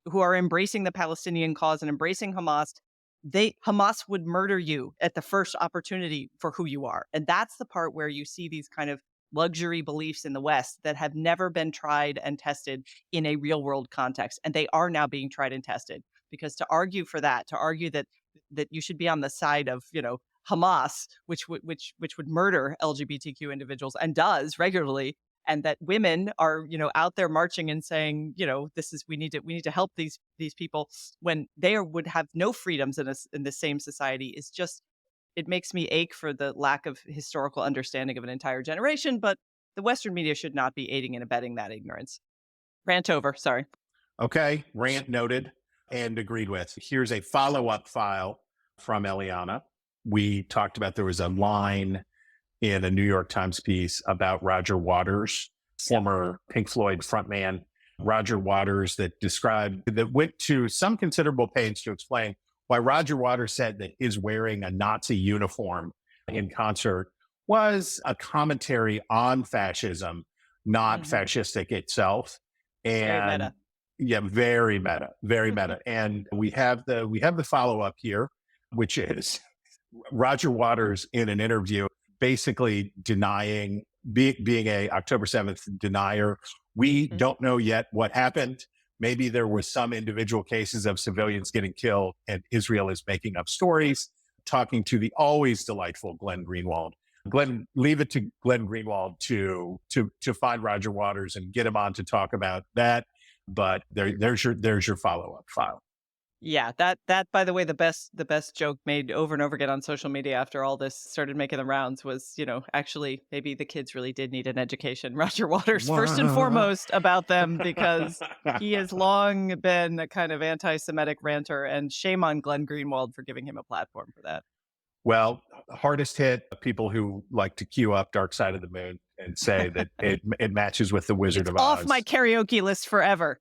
who are embracing the Palestinian cause and embracing Hamas, Hamas would murder you at the first opportunity for who you are. And that's the part where you see these kind of luxury beliefs in the West that have never been tried and tested in a real world context. And they are now being tried and tested. Because to argue for that, to argue that you should be on the side of, Hamas, which would murder LGBTQ individuals and does regularly, and that women are, out there marching and saying, we need to help these people when they would have no freedoms in the same society is just, it makes me ache for the lack of historical understanding of an entire generation. But the Western media should not be aiding and abetting that ignorance. Rant over. Sorry. Okay. Rant noted. And agreed with. Here's a follow-up file from Eliana. We talked about there was a line in a New York Times piece about Roger Waters, former Pink Floyd frontman, Roger Waters, that went to some considerable pains to explain why Roger Waters said that his wearing a Nazi uniform in concert was a commentary on fascism, not fascistic itself. And yeah, very meta, very meta. And we have the follow-up here, which is Roger Waters in an interview basically denying being a October 7th denier. We don't know yet what happened. maybe there was some individual cases of civilians getting killed and Israel is making up stories, talking to the always delightful Glenn Greenwald. Glenn, leave it to Glenn Greenwald to find Roger Waters and get him on to talk about that. But there's your follow-up file. Yeah, that by the way, the best joke made over and over again on social media after all this started making the rounds was, actually maybe the kids really did need an education. Roger Waters, first and foremost, about them, because he has long been a kind of anti-Semitic ranter, and shame on Glenn Greenwald for giving him a platform for that. Well, hardest hit, people who like to queue up Dark Side of the Moon and say that it matches with the Wizard of Oz. Off my karaoke list forever.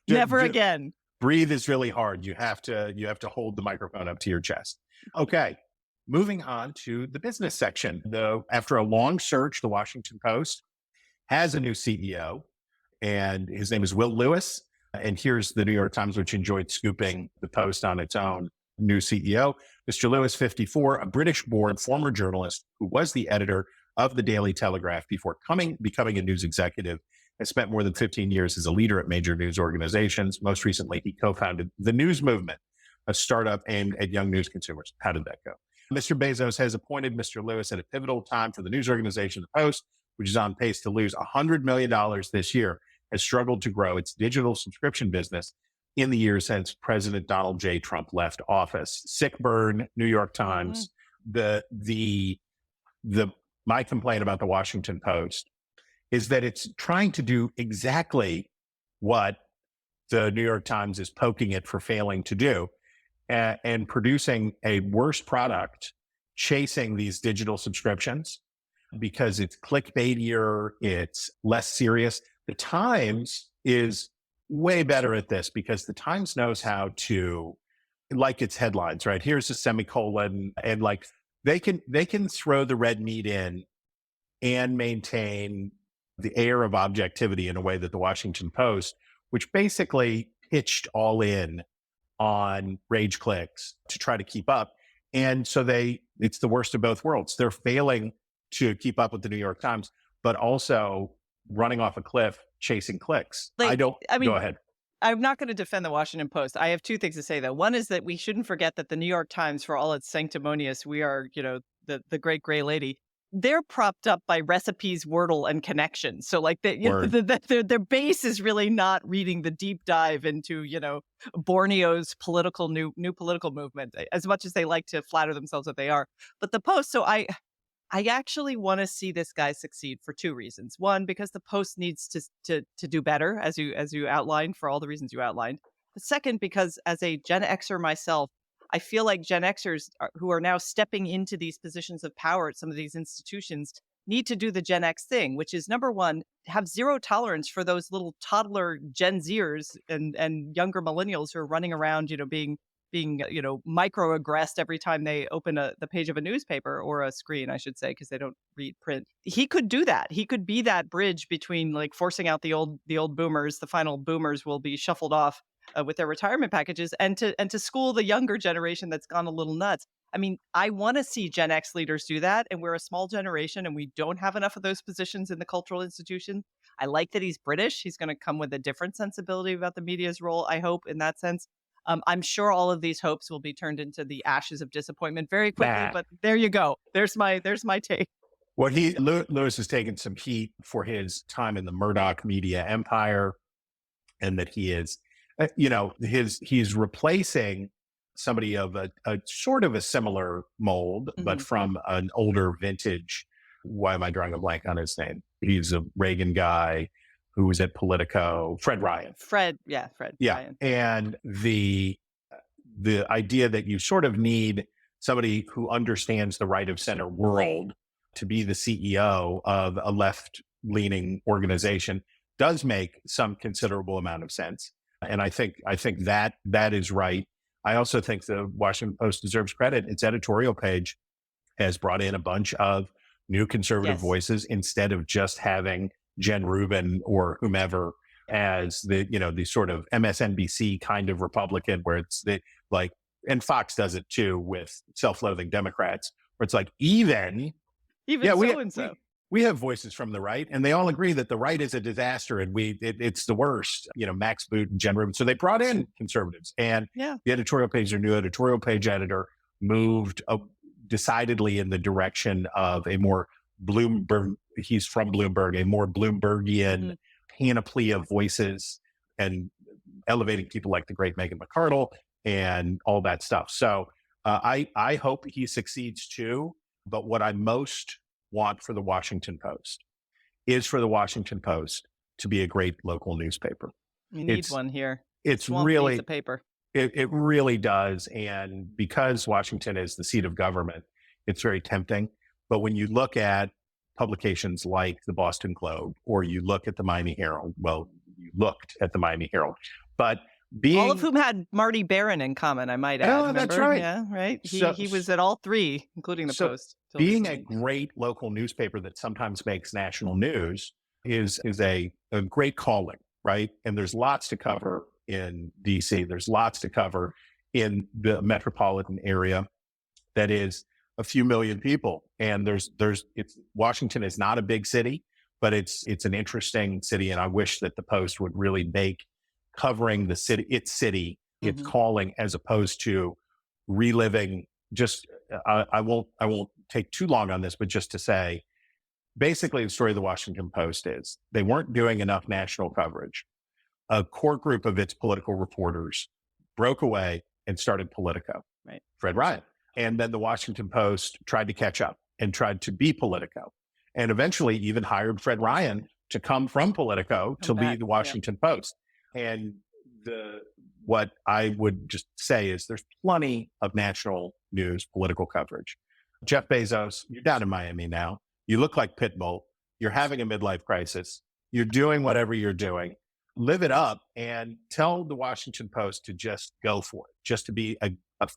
Never again. Breathe is really hard. You have to hold the microphone up to your chest. Okay. Moving on to the business section. After a long search, the Washington Post has a new CEO, and his name is Will Lewis. And here's the New York Times, which enjoyed scooping the Post on its own new CEO. Mr. Lewis, 54, a British-born former journalist who was the editor of the Daily Telegraph before becoming a news executive, has spent more than 15 years as a leader at major news organizations. Most recently, he co-founded The News Movement, a startup aimed at young news consumers. How did that go? Mr. Bezos has appointed Mr. Lewis at a pivotal time for the news organization, The Post, which is on pace to lose $100 million this year, has struggled to grow its digital subscription business in the years since President Donald J. Trump left office. Sick burn, New York Times. My complaint about the Washington Post is that it's trying to do exactly what the New York Times is poking it for failing to do, and producing a worse product, chasing these digital subscriptions because it's clickbaitier, it's less serious. The Times is way better at this because the Times knows how to, like its headlines, right? Here's a semicolon, and like they can throw the red meat in and maintain the air of objectivity in a way that the Washington Post, which basically pitched all in on rage clicks to try to keep up. And so it's the worst of both worlds. They're failing to keep up with the New York Times, but also running off a cliff, chasing clicks. Go ahead. I'm not going to defend the Washington Post. I have two things to say, though. One is that we shouldn't forget that the New York Times, for all its sanctimonious, we are, the great gray lady, they're propped up by recipes, Wordle, and connections. So like their base is really not reading the deep dive into, Borneo's new political movement, as much as they like to flatter themselves that they are. But the Post, so I actually want to see this guy succeed for two reasons. One, because the Post needs to do better, as you outlined, for all the reasons you outlined. But second, because as a Gen Xer myself, I feel like Gen Xers who are now stepping into these positions of power at some of these institutions need to do the Gen X thing, which is, number one, have zero tolerance for those little toddler Gen Zers and younger millennials who are running around, being microaggressed every time they open the page of a newspaper, or a screen, I should say, because they don't read print. He could do that. He could be that bridge between like forcing out the old boomers. The final boomers will be shuffled off with their retirement packages, and to school the younger generation that's gone a little nuts. I mean, I want to see Gen X leaders do that, and we're a small generation, and we don't have enough of those positions in the cultural institution. I like that he's British. He's going to come with a different sensibility about the media's role, I hope, in that sense. I'm sure all of these hopes will be turned into the ashes of disappointment very quickly, but there you go. There's my take. Well, Lewis has taken some heat for his time in the Murdoch media empire, and that he is, he's replacing somebody of a sort of a similar mold, but from an older vintage. Why am I drawing a blank on his name? He's a Reagan guy who was at Politico, Fred Ryan. Fred Yeah. Ryan. And the idea that you sort of need somebody who understands the right of center world to be the CEO of a left-leaning organization does make some considerable amount of sense. And I think that is right. I also think the Washington Post deserves credit. Its editorial page has brought in a bunch of new conservative voices instead of just having Jen Rubin or whomever as the sort of MSNBC kind of Republican, where it's and Fox does it too with self-loathing Democrats, where it's like even so-and-so. we have voices from the right, and they all agree that the right is a disaster and it's the worst. Max Boot and Jen Rubin. So they brought in conservatives, and the editorial page, their new editorial page editor, moved decidedly in the direction of a more Bloomberg. He's from Bloomberg, a more Bloombergian panoply of voices, and elevating people like the great Meghan McCardle and all that stuff. So I hope he succeeds too. But what I most want for the Washington Post is for the Washington Post to be a great local newspaper. We need one here. It's Swamp really needs a paper. It really does. And because Washington is the seat of government, it's very tempting. But when you look at publications like the Boston Globe, or you look at the Miami Herald, well, you looked at the Miami Herald, but all of whom had Marty Barron in common, I might add. Oh, that's right. Yeah, right. He was at all three, including the Post. Being a great local newspaper that sometimes makes national news is a great calling, right? And there's lots to cover in DC. There's lots to cover in the metropolitan area that is a few million people. And Washington is not a big city, but it's an interesting city. And I wish that the Post would really make covering the city, its calling, as opposed to reliving. Just I won't take too long on this, but just to say, basically the story of the Washington Post is they weren't doing enough national coverage. A core group of its political reporters broke away and started Politico, right? Fred Ryan. And then the Washington Post tried to catch up and tried to be Politico, and eventually even hired Fred Ryan to come from Politico to lead the Washington Post. And what I would just say is there's plenty of national news, political coverage. Jeff Bezos, you're down in Miami now. You look like Pitbull. You're having a midlife crisis. You're doing whatever you're doing. Live it up and tell the Washington Post to just go for it, just to be a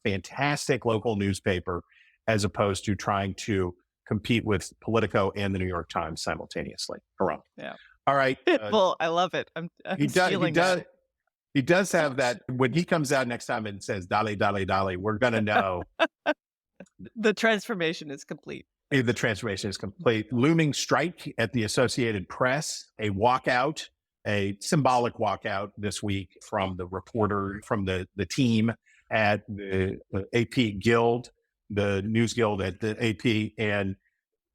fantastic local newspaper, as opposed to trying to compete with Politico and the New York Times simultaneously. Hurrah. Yeah. All right. Pitbull, I love it. I'm stealing that. He does have that. When he comes out next time and says, "Dolly, dolly, dolly," we're going to know. The transformation is complete. The transformation is complete. Looming strike at the Associated Press, a walkout, a symbolic walkout this week from the reporter, from the team at the AP Guild, the News Guild at the AP. And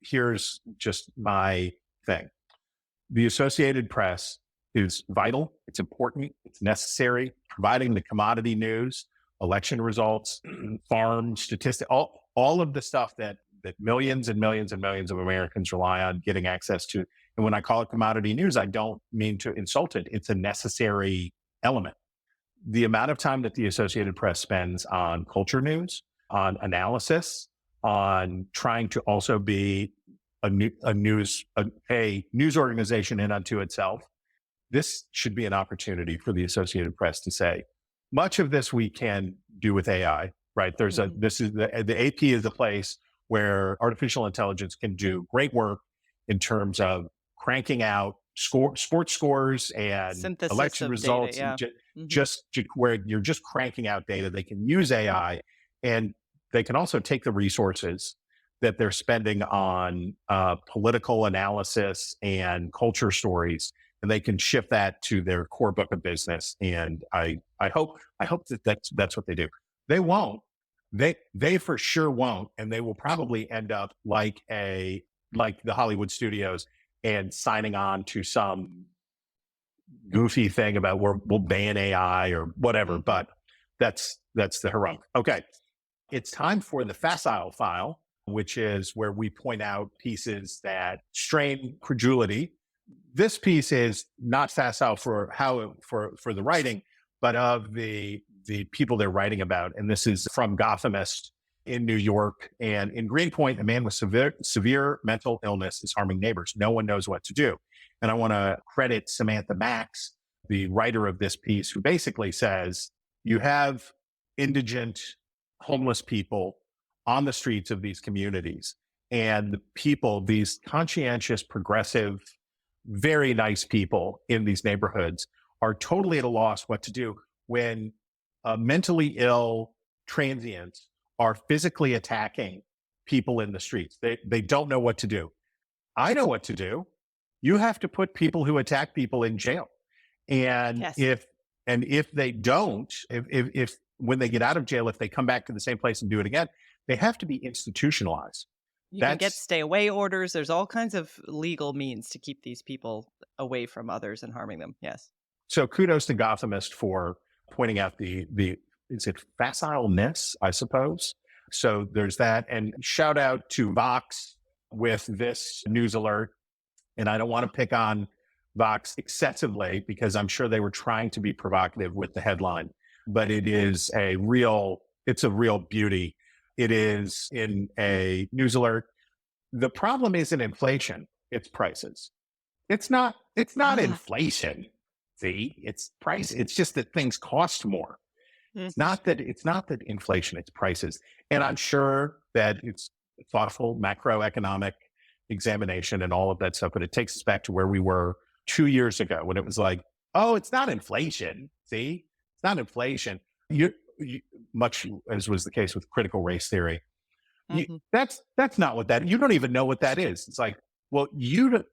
here's just my thing. The Associated Press is vital. It's important. It's necessary. Providing the commodity news, election results, farm statistics, all of the stuff that millions and millions and millions of Americans rely on getting access to. And when I call it commodity news, I don't mean to insult it. It's a necessary element. The amount of time that the Associated Press spends on culture news, on analysis, on trying to also be a news organization in unto itself, this should be an opportunity for the Associated Press to say, much of this we can do with AI, right? The AP is a place where artificial intelligence can do great work in terms of cranking out sports scores and synthesis election results, data, just where you're just cranking out data. They can use AI, and they can also take the resources that they're spending on political analysis and culture stories, and they can shift that to their core book of business. And I hope that's what they do. They won't. They for sure won't, and they will probably end up like the Hollywood studios and signing on to some goofy thing about we'll ban AI or whatever. But that's the heroic. Okay, it's time for the facile file, which is where we point out pieces that strain credulity. This piece is not facile for the writing, but of the people they're writing about. And this is from Gothamist in New York. And in Greenpoint, a man with severe mental illness is harming neighbors. No one knows what to do. And I want to credit Samantha Max, the writer of this piece, who basically says, you have indigent, homeless people on the streets of these communities. And the people, these conscientious, progressive, very nice people in these neighborhoods are totally at a loss what to do when mentally ill transients are physically attacking people in the streets. They don't know what to do. I know what to do. You have to put people who attack people in jail. And Yes. if they don't, if when they get out of jail, if they come back to the same place and do it again, they have to be institutionalized. You can get stay away orders. There's all kinds of legal means to keep these people away from others and harming them. Yes. So kudos to Gothamist for pointing out the is it facileness, I suppose. So there's that. And shout out to Vox with this news alert. And I don't want to pick on Vox excessively because I'm sure they were trying to be provocative with the headline, but it's a real beauty. It is in a news alert. The problem isn't inflation, it's prices. It's not inflation. See, it's price. It's just that things cost more. It's not that inflation, it's prices. And I'm sure that it's thoughtful macroeconomic examination and all of that stuff, but it takes us back to where we were 2 years ago when it was like, oh, it's not inflation. See, it's not inflation. You much as was the case with critical race theory. That's not what that. You don't even know what that is. It's like, well, you're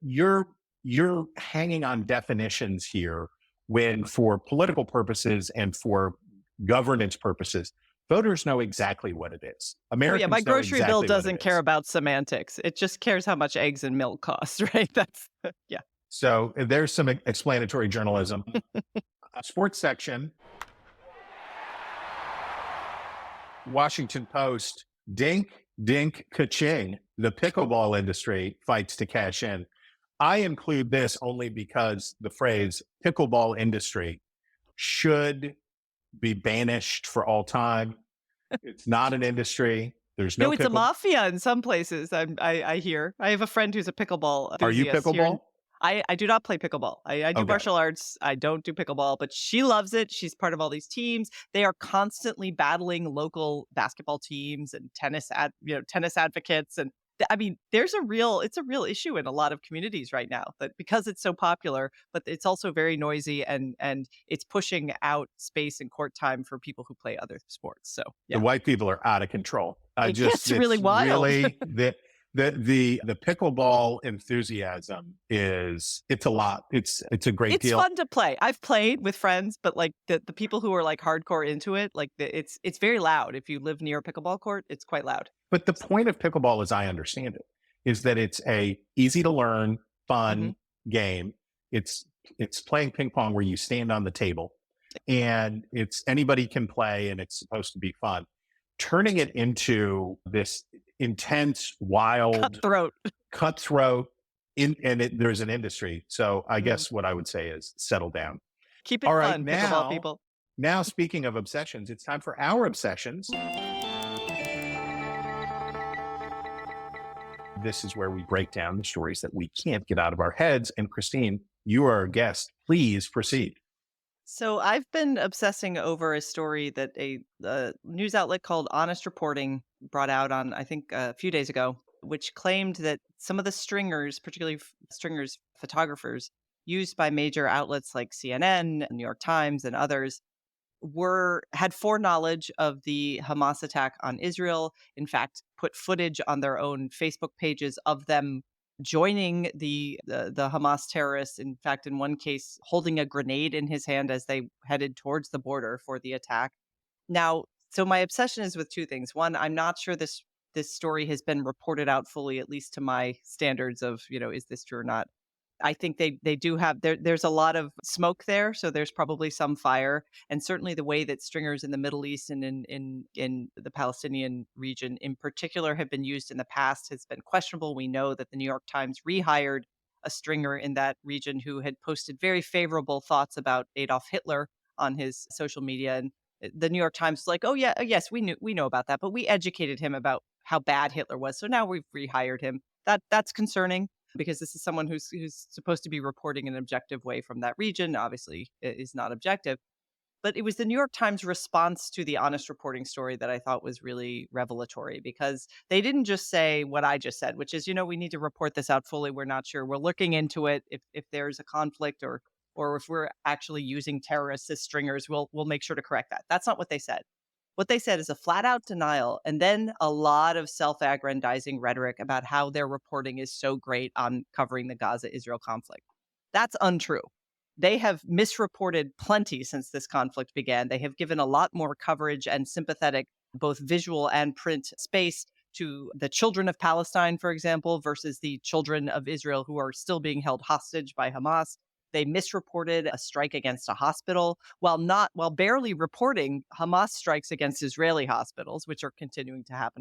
hanging on definitions here when, for political purposes and for governance purposes, voters know exactly what it is. Americans my know grocery exactly bill what it doesn't care is. about semantics. It just cares how much eggs and milk cost, right? That's yeah. So there's some explanatory journalism. Sports section. Washington Post. Dink, dink, ka-ching. The pickleball industry fights to cash in. I include this only because the phrase pickleball industry should be banished for all time. It's not an industry. There's no. It's a mafia in some places. I hear. I have a friend who's a pickleball enthusiast. Are you pickleball? I do not play pickleball. I do martial arts. I don't do pickleball, but she loves it. She's part of all these teams. They are constantly battling local basketball teams and tennis advocates. And I mean, it's a real issue in a lot of communities right now, that because it's so popular, but it's also very noisy and it's pushing out space and court time for people who play other sports. So the white people are out of control. It's really wild. Really, the pickleball enthusiasm it's a lot. It's a great deal. It's fun to play. I've played with friends, but like the people who are like hardcore into it, like it's very loud. If you live near a pickleball court, it's quite loud. But the point of pickleball, as I understand it, is that it's a easy to learn, fun game. It's playing ping pong where you stand on the table, and it's anybody can play, and it's supposed to be fun. Turning it into this intense, wild, cutthroat, there's an industry. So I guess what I would say is settle down. Keep it All fun, right, pickleball people. Now, speaking of obsessions, it's time for our obsessions. This is where we break down the stories that we can't get out of our heads. And Christine, you are our guest. Please proceed. So I've been obsessing over a story that a news outlet called Honest Reporting brought out on, I think, a few days ago, which claimed that some of the stringers, particularly stringers photographers used by major outlets like CNN, New York Times, and others, had foreknowledge of the Hamas attack on Israel. In fact, put footage on their own Facebook pages of them joining the Hamas terrorists. In fact, in one case, holding a grenade in his hand as they headed towards the border for the attack. Now, so my obsession is with two things. One, I'm not sure this story has been reported out fully, at least to my standards of, is this true or not? I think they do have, there's a lot of smoke there, so there's probably some fire. And certainly the way that stringers in the Middle East and in the Palestinian region in particular have been used in the past has been questionable. We know that the New York Times rehired a stringer in that region who had posted very favorable thoughts about Adolf Hitler on his social media. And the New York Times was like, oh yeah, yes, we know about that, but we educated him about how bad Hitler was. So now we've rehired him. That's concerning, because this is someone who's supposed to be reporting in an objective way from that region. Obviously, it is not objective. But it was the New York Times response to the Honest Reporting story that I thought was really revelatory, because they didn't just say what I just said, which is, we need to report this out fully. We're not sure. We're looking into it. If there's a conflict or if we're actually using terrorists as stringers, we'll make sure to correct that. That's not what they said. What they said is a flat out denial, and then a lot of self-aggrandizing rhetoric about how their reporting is so great on covering the Gaza-Israel conflict. That's untrue. They have misreported plenty since this conflict began. They have given a lot more coverage and sympathetic, both visual and print space to the children of Palestine, for example, versus the children of Israel who are still being held hostage by Hamas. They misreported a strike against a hospital while barely reporting Hamas strikes against Israeli hospitals, which are continuing to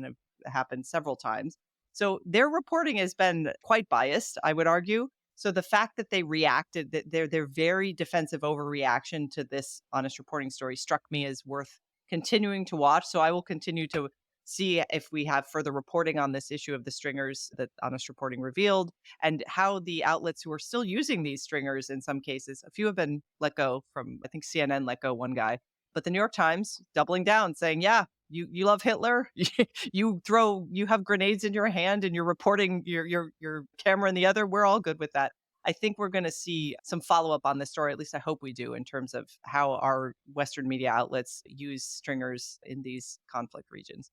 happen several times. So their reporting has been quite biased, I would argue. So the fact that they reacted, that their very defensive overreaction to this honest reporting story struck me as worth continuing to watch. So I will continue to see if we have further reporting on this issue of the stringers that honest reporting revealed, and how the outlets who are still using these stringers, in some cases, a few have been let go from, I think CNN let go one guy, but the New York Times doubling down saying, yeah, you love Hitler, you have grenades in your hand and you're reporting your camera in the other. We're all good with that. I think we're going to see some follow-up on this story. At least I hope we do, in terms of how our Western media outlets use stringers in these conflict regions.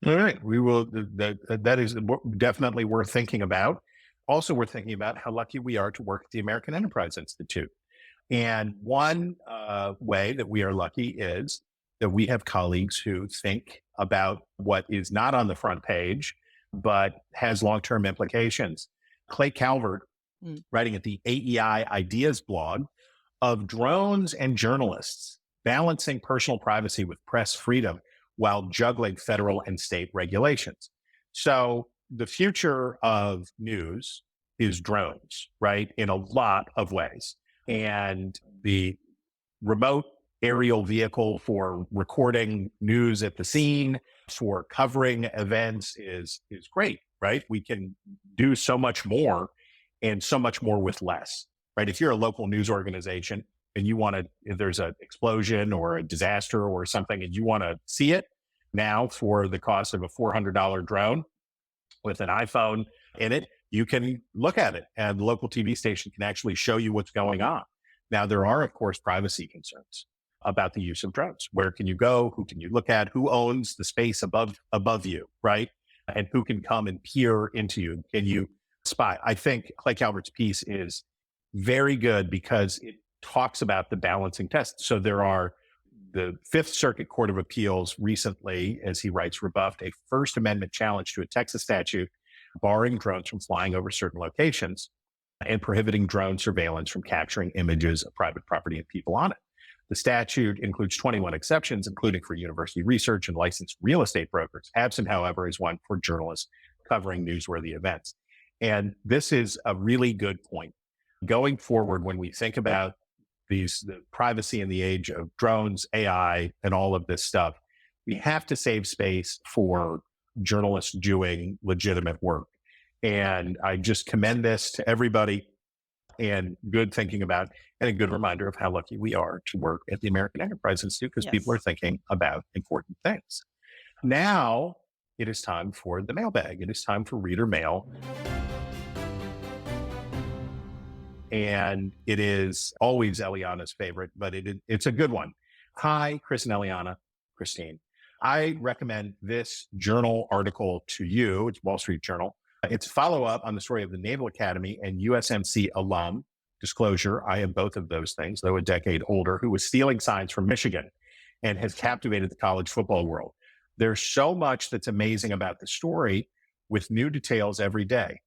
All right. We will. That is definitely worth thinking about. Also, we're thinking about how lucky we are to work at the American Enterprise Institute. And one way that we are lucky is that we have colleagues who think about what is not on the front page, but has long-term implications. Clay Calvert, writing at the AEI Ideas blog, of drones and journalists balancing personal privacy with press freedom while juggling federal and state regulations. So the future of news is drones, right? In a lot of ways. And the remote aerial vehicle for recording news at the scene, for covering events is great, right? We can do so much more, and so much more with less, right? If you're a local news organization and you want to, if there's an explosion or a disaster or something and you want to see it now for the cost of a $400 drone with an iPhone in it, you can look at it and the local TV station can actually show you what's going on. Now, there are, of course, privacy concerns about the use of drones. Where can you go? Who can you look at? Who owns the space above you, right? And who can come and peer into you? Can you spy? I think Clay Calvert's piece is very good because it talks about the balancing test. So there are the Fifth Circuit Court of Appeals recently, as he writes, rebuffed a First Amendment challenge to a Texas statute barring drones from flying over certain locations and prohibiting drone surveillance from capturing images of private property and people on it. The statute includes 21 exceptions, including for university research and licensed real estate brokers. Absent, however, is one for journalists covering newsworthy events. And this is a really good point. Going forward, when we think about the privacy in the age of drones, AI, and all of this stuff, we have to save space for journalists doing legitimate work. And I just commend this to everybody, and good thinking about, and a good reminder of how lucky we are to work at the American Enterprise Institute, because people are thinking about important things. Now it is time for the mailbag. It is time for reader mail. And it is always Eliana's favorite, but it's a good one. Hi, Chris and Eliana. Christine. I recommend this journal article to you. It's Wall Street Journal. It's follow-up on the story of the Naval Academy and USMC alum, disclosure, I am both of those things, though a decade older, who was stealing signs from Michigan and has captivated the college football world. There's so much that's amazing about the story, with new details every day.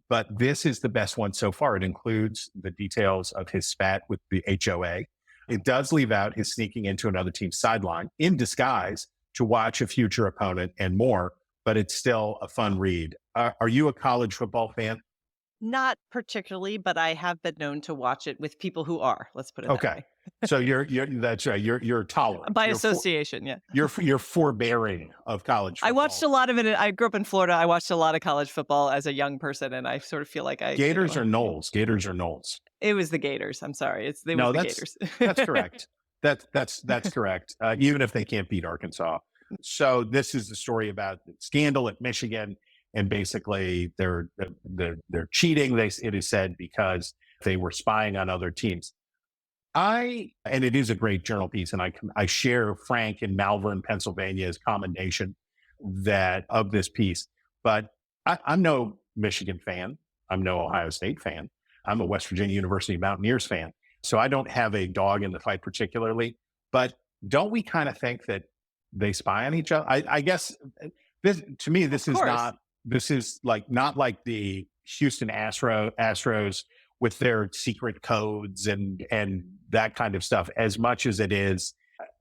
But this is the best one so far. It includes the details of his spat with the HOA. It does leave out his sneaking into another team's sideline in disguise to watch a future opponent and more, but it's still a fun read. Are you a college football fan? Not particularly, but I have been known to watch it with people who are. Let's put it that way. So you're that's right. You're tolerant by association. Yeah, you're forbearing of college football. I watched a lot of it. I grew up in Florida. I watched a lot of college football as a young person, and I sort of feel like Gators or Knowles. Gators or Knowles. It was the Gators. I'm sorry. The Gators. That's correct. That's correct. Even if they can't beat Arkansas. So this is the story about the scandal at Michigan, and basically they're cheating. It is said because they were spying on other teams. And it is a great journal piece, and I share Frank in Malvern, Pennsylvania's commendation of this piece. But I'm no Michigan fan. I'm no Ohio State fan. I'm a West Virginia University Mountaineers fan. So I don't have a dog in the fight particularly. But don't we kind of think that they spy on each other? I guess to me, this is not like the Houston Astros with their secret codes and that kind of stuff, as much as it is.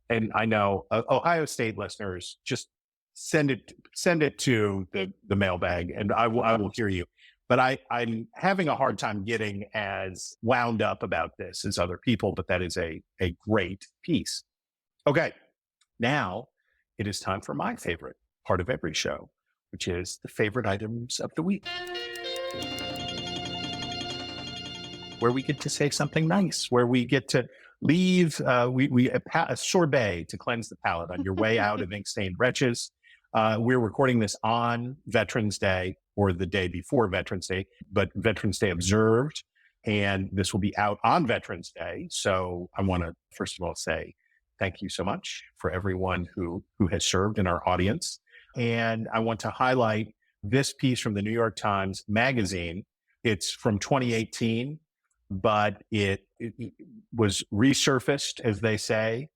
And I know Ohio State listeners, just send it to the mailbag, and I will hear you. But I'm having a hard time getting as wound up about this as other people. But that is a great piece. Okay, now it is time for my favorite part of every show, which is the favorite items of the week, where we get to say something nice, where we get to leave a sorbet to cleanse the palate on your way out of ink-stained Wretches. We're recording this on Veterans Day, or the day before Veterans Day, but Veterans Day observed, and this will be out on Veterans Day. So I want to, first of all, say thank you so much for everyone who has served in our audience. And I want to highlight this piece from the New York Times Magazine. It's from 2018, but it was resurfaced, as they say,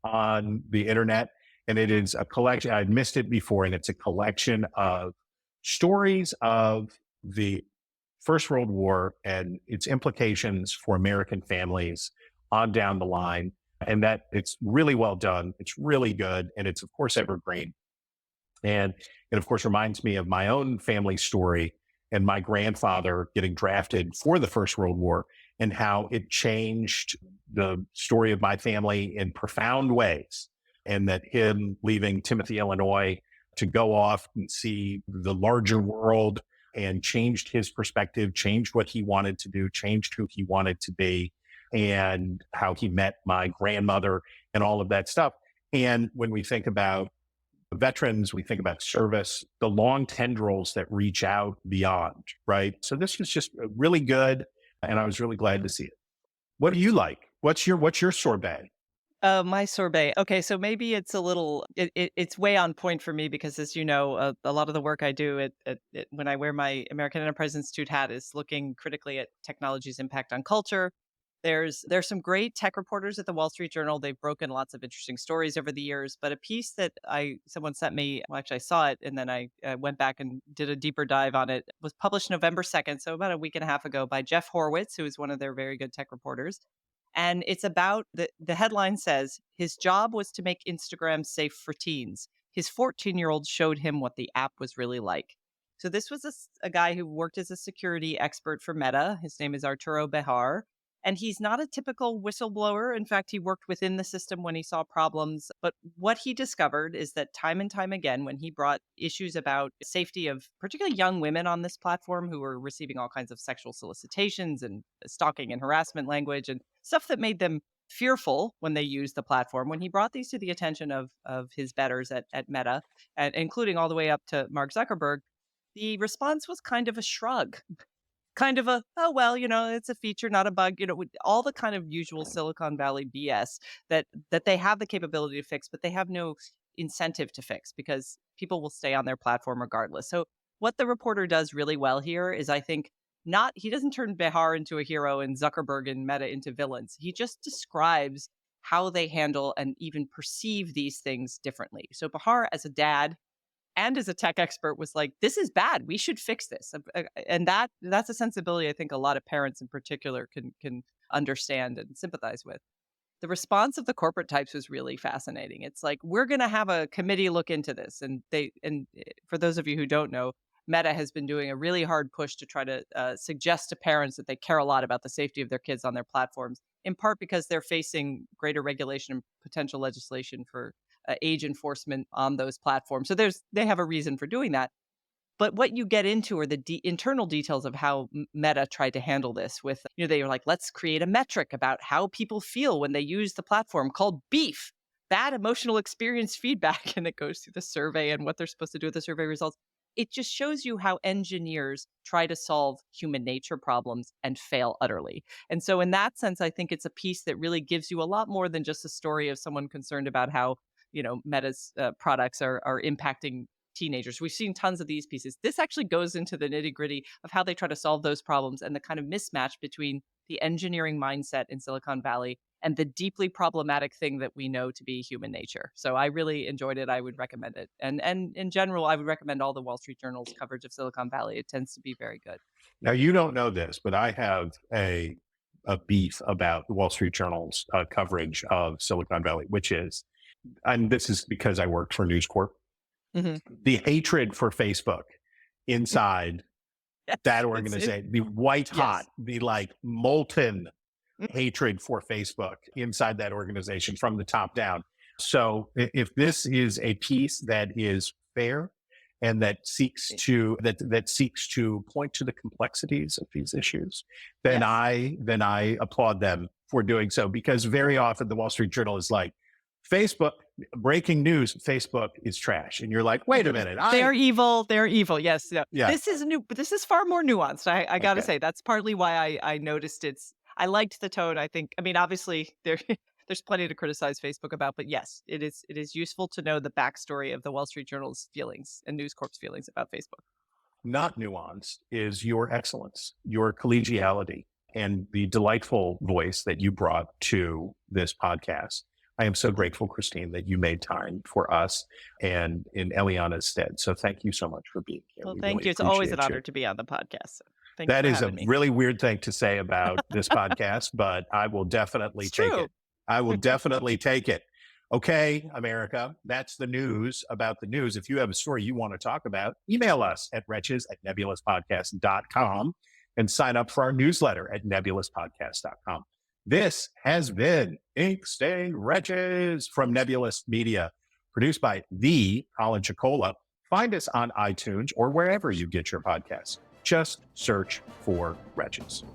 on the internet. And it is a collection. I'd missed it before, and it's a collection of stories of the First World War and its implications for American families on down the line. And that it's really well done. It's really good. And it's, of course, evergreen. And it, of course, reminds me of my own family story and my grandfather getting drafted for the First World War, and how it changed the story of my family in profound ways. And that him leaving Timothy, Illinois, to go off and see the larger world, and changed his perspective, changed what he wanted to do, changed who he wanted to be, and how he met my grandmother and all of that stuff. And when we think about veterans, we think about service, the long tendrils that reach out beyond, right? So this was just really good, and I was really glad to see it. What do you like? What's your sorbet? My sorbet. Okay, so maybe it's a little, it's way on point for me because, as you know, a lot of the work I do when I wear my American Enterprise Institute hat is looking critically at technology's impact on culture. There's some great tech reporters at the Wall Street Journal. They've broken lots of interesting stories over the years. But a piece that someone sent me, well, actually I saw it, and then I went back and did a deeper dive on it, was published November 2nd, so about a week and a half ago, by Jeff Horwitz, who is one of their very good tech reporters. And it's about, the headline says, his job was to make Instagram safe for teens. His 14-year-old showed him what the app was really like. So this was a guy who worked as a security expert for Meta. His name is Arturo Bejar. And he's not a typical whistleblower. In fact, he worked within the system when he saw problems. But what he discovered is that time and time again, when he brought issues about safety of particularly young women on this platform who were receiving all kinds of sexual solicitations and stalking and harassment language and stuff that made them fearful when they used the platform, when he brought these to the attention of his betters at Meta, and including all the way up to Mark Zuckerberg, the response was kind of a shrug. Kind of oh, well, it's a feature, not a bug, all the kind of usual Silicon Valley BS that they have the capability to fix, but they have no incentive to fix because people will stay on their platform regardless. So what the reporter does really well here is, I think, he doesn't turn Behar into a hero and Zuckerberg and Meta into villains. He just describes how they handle and even perceive these things differently. So Behar, as a dad, and as a tech expert, was like, this is bad. We should fix this. And that's a sensibility I think a lot of parents in particular can understand and sympathize with. The response of the corporate types was really fascinating. It's like, we're going to have a committee look into this. And for those of you who don't know, Meta has been doing a really hard push to try to suggest to parents that they care a lot about the safety of their kids on their platforms, in part because they're facing greater regulation and potential legislation for age enforcement on those platforms. So they have a reason for doing that. But what you get into are the internal details of how Meta tried to handle this with, they were like, let's create a metric about how people feel when they use the platform called BEEF, bad emotional experience feedback. And it goes through the survey and what they're supposed to do with the survey results. it just shows you how engineers try to solve human nature problems and fail utterly. And so in that sense, I think it's a piece that really gives you a lot more than just a story of someone concerned about how, Meta's products are impacting teenagers. We've seen tons of these pieces. This actually goes into the nitty-gritty of how they try to solve those problems and the kind of mismatch between the engineering mindset in Silicon Valley and the deeply problematic thing that we know to be human nature. So I really enjoyed it. I would recommend it. And in general, I would recommend all the Wall Street Journal's coverage of Silicon Valley. It tends to be very good. Now, you don't know this, but I have a beef about the Wall Street Journal's coverage of Silicon Valley, which is, and this is because I worked for News Corp, the hatred for Facebook inside that organization, the white hot, the like molten hatred for Facebook inside that organization from the top down. So if this is a piece that is fair and that seeks to that seeks to point to the complexities of these issues, then I applaud them for doing so, because very often the Wall Street Journal is like, Facebook, breaking news, Facebook is trash. And you're like, wait a minute. They're evil. They're evil. Yes. No. Yeah. This is new, but this is far more nuanced. I got to say, that's partly why I noticed I liked the tone. I think, obviously there's plenty to criticize Facebook about, but yes, it is useful to know the backstory of the Wall Street Journal's feelings and News Corp's feelings about Facebook. Not nuanced is your excellence, your collegiality, and the delightful voice that you brought to this podcast. I am so grateful, Christine, that you made time for us and in Eliana's stead. So thank you so much for being here. Well, thank you. It's always an honor to be on the podcast. So thank you that for is a having me. really weird thing to say about this podcast, but I will definitely take it. I will definitely take it. Okay, America, that's the news about the news. If you have a story you want to talk about, email us at wretches@nebulouspodcast.com and sign up for our newsletter at nebulouspodcast.com. This has been Ink Stained Wretches from Nebulous Media, produced by the Colin Chicola. Find us on iTunes or wherever you get your podcasts. Just search for Wretches.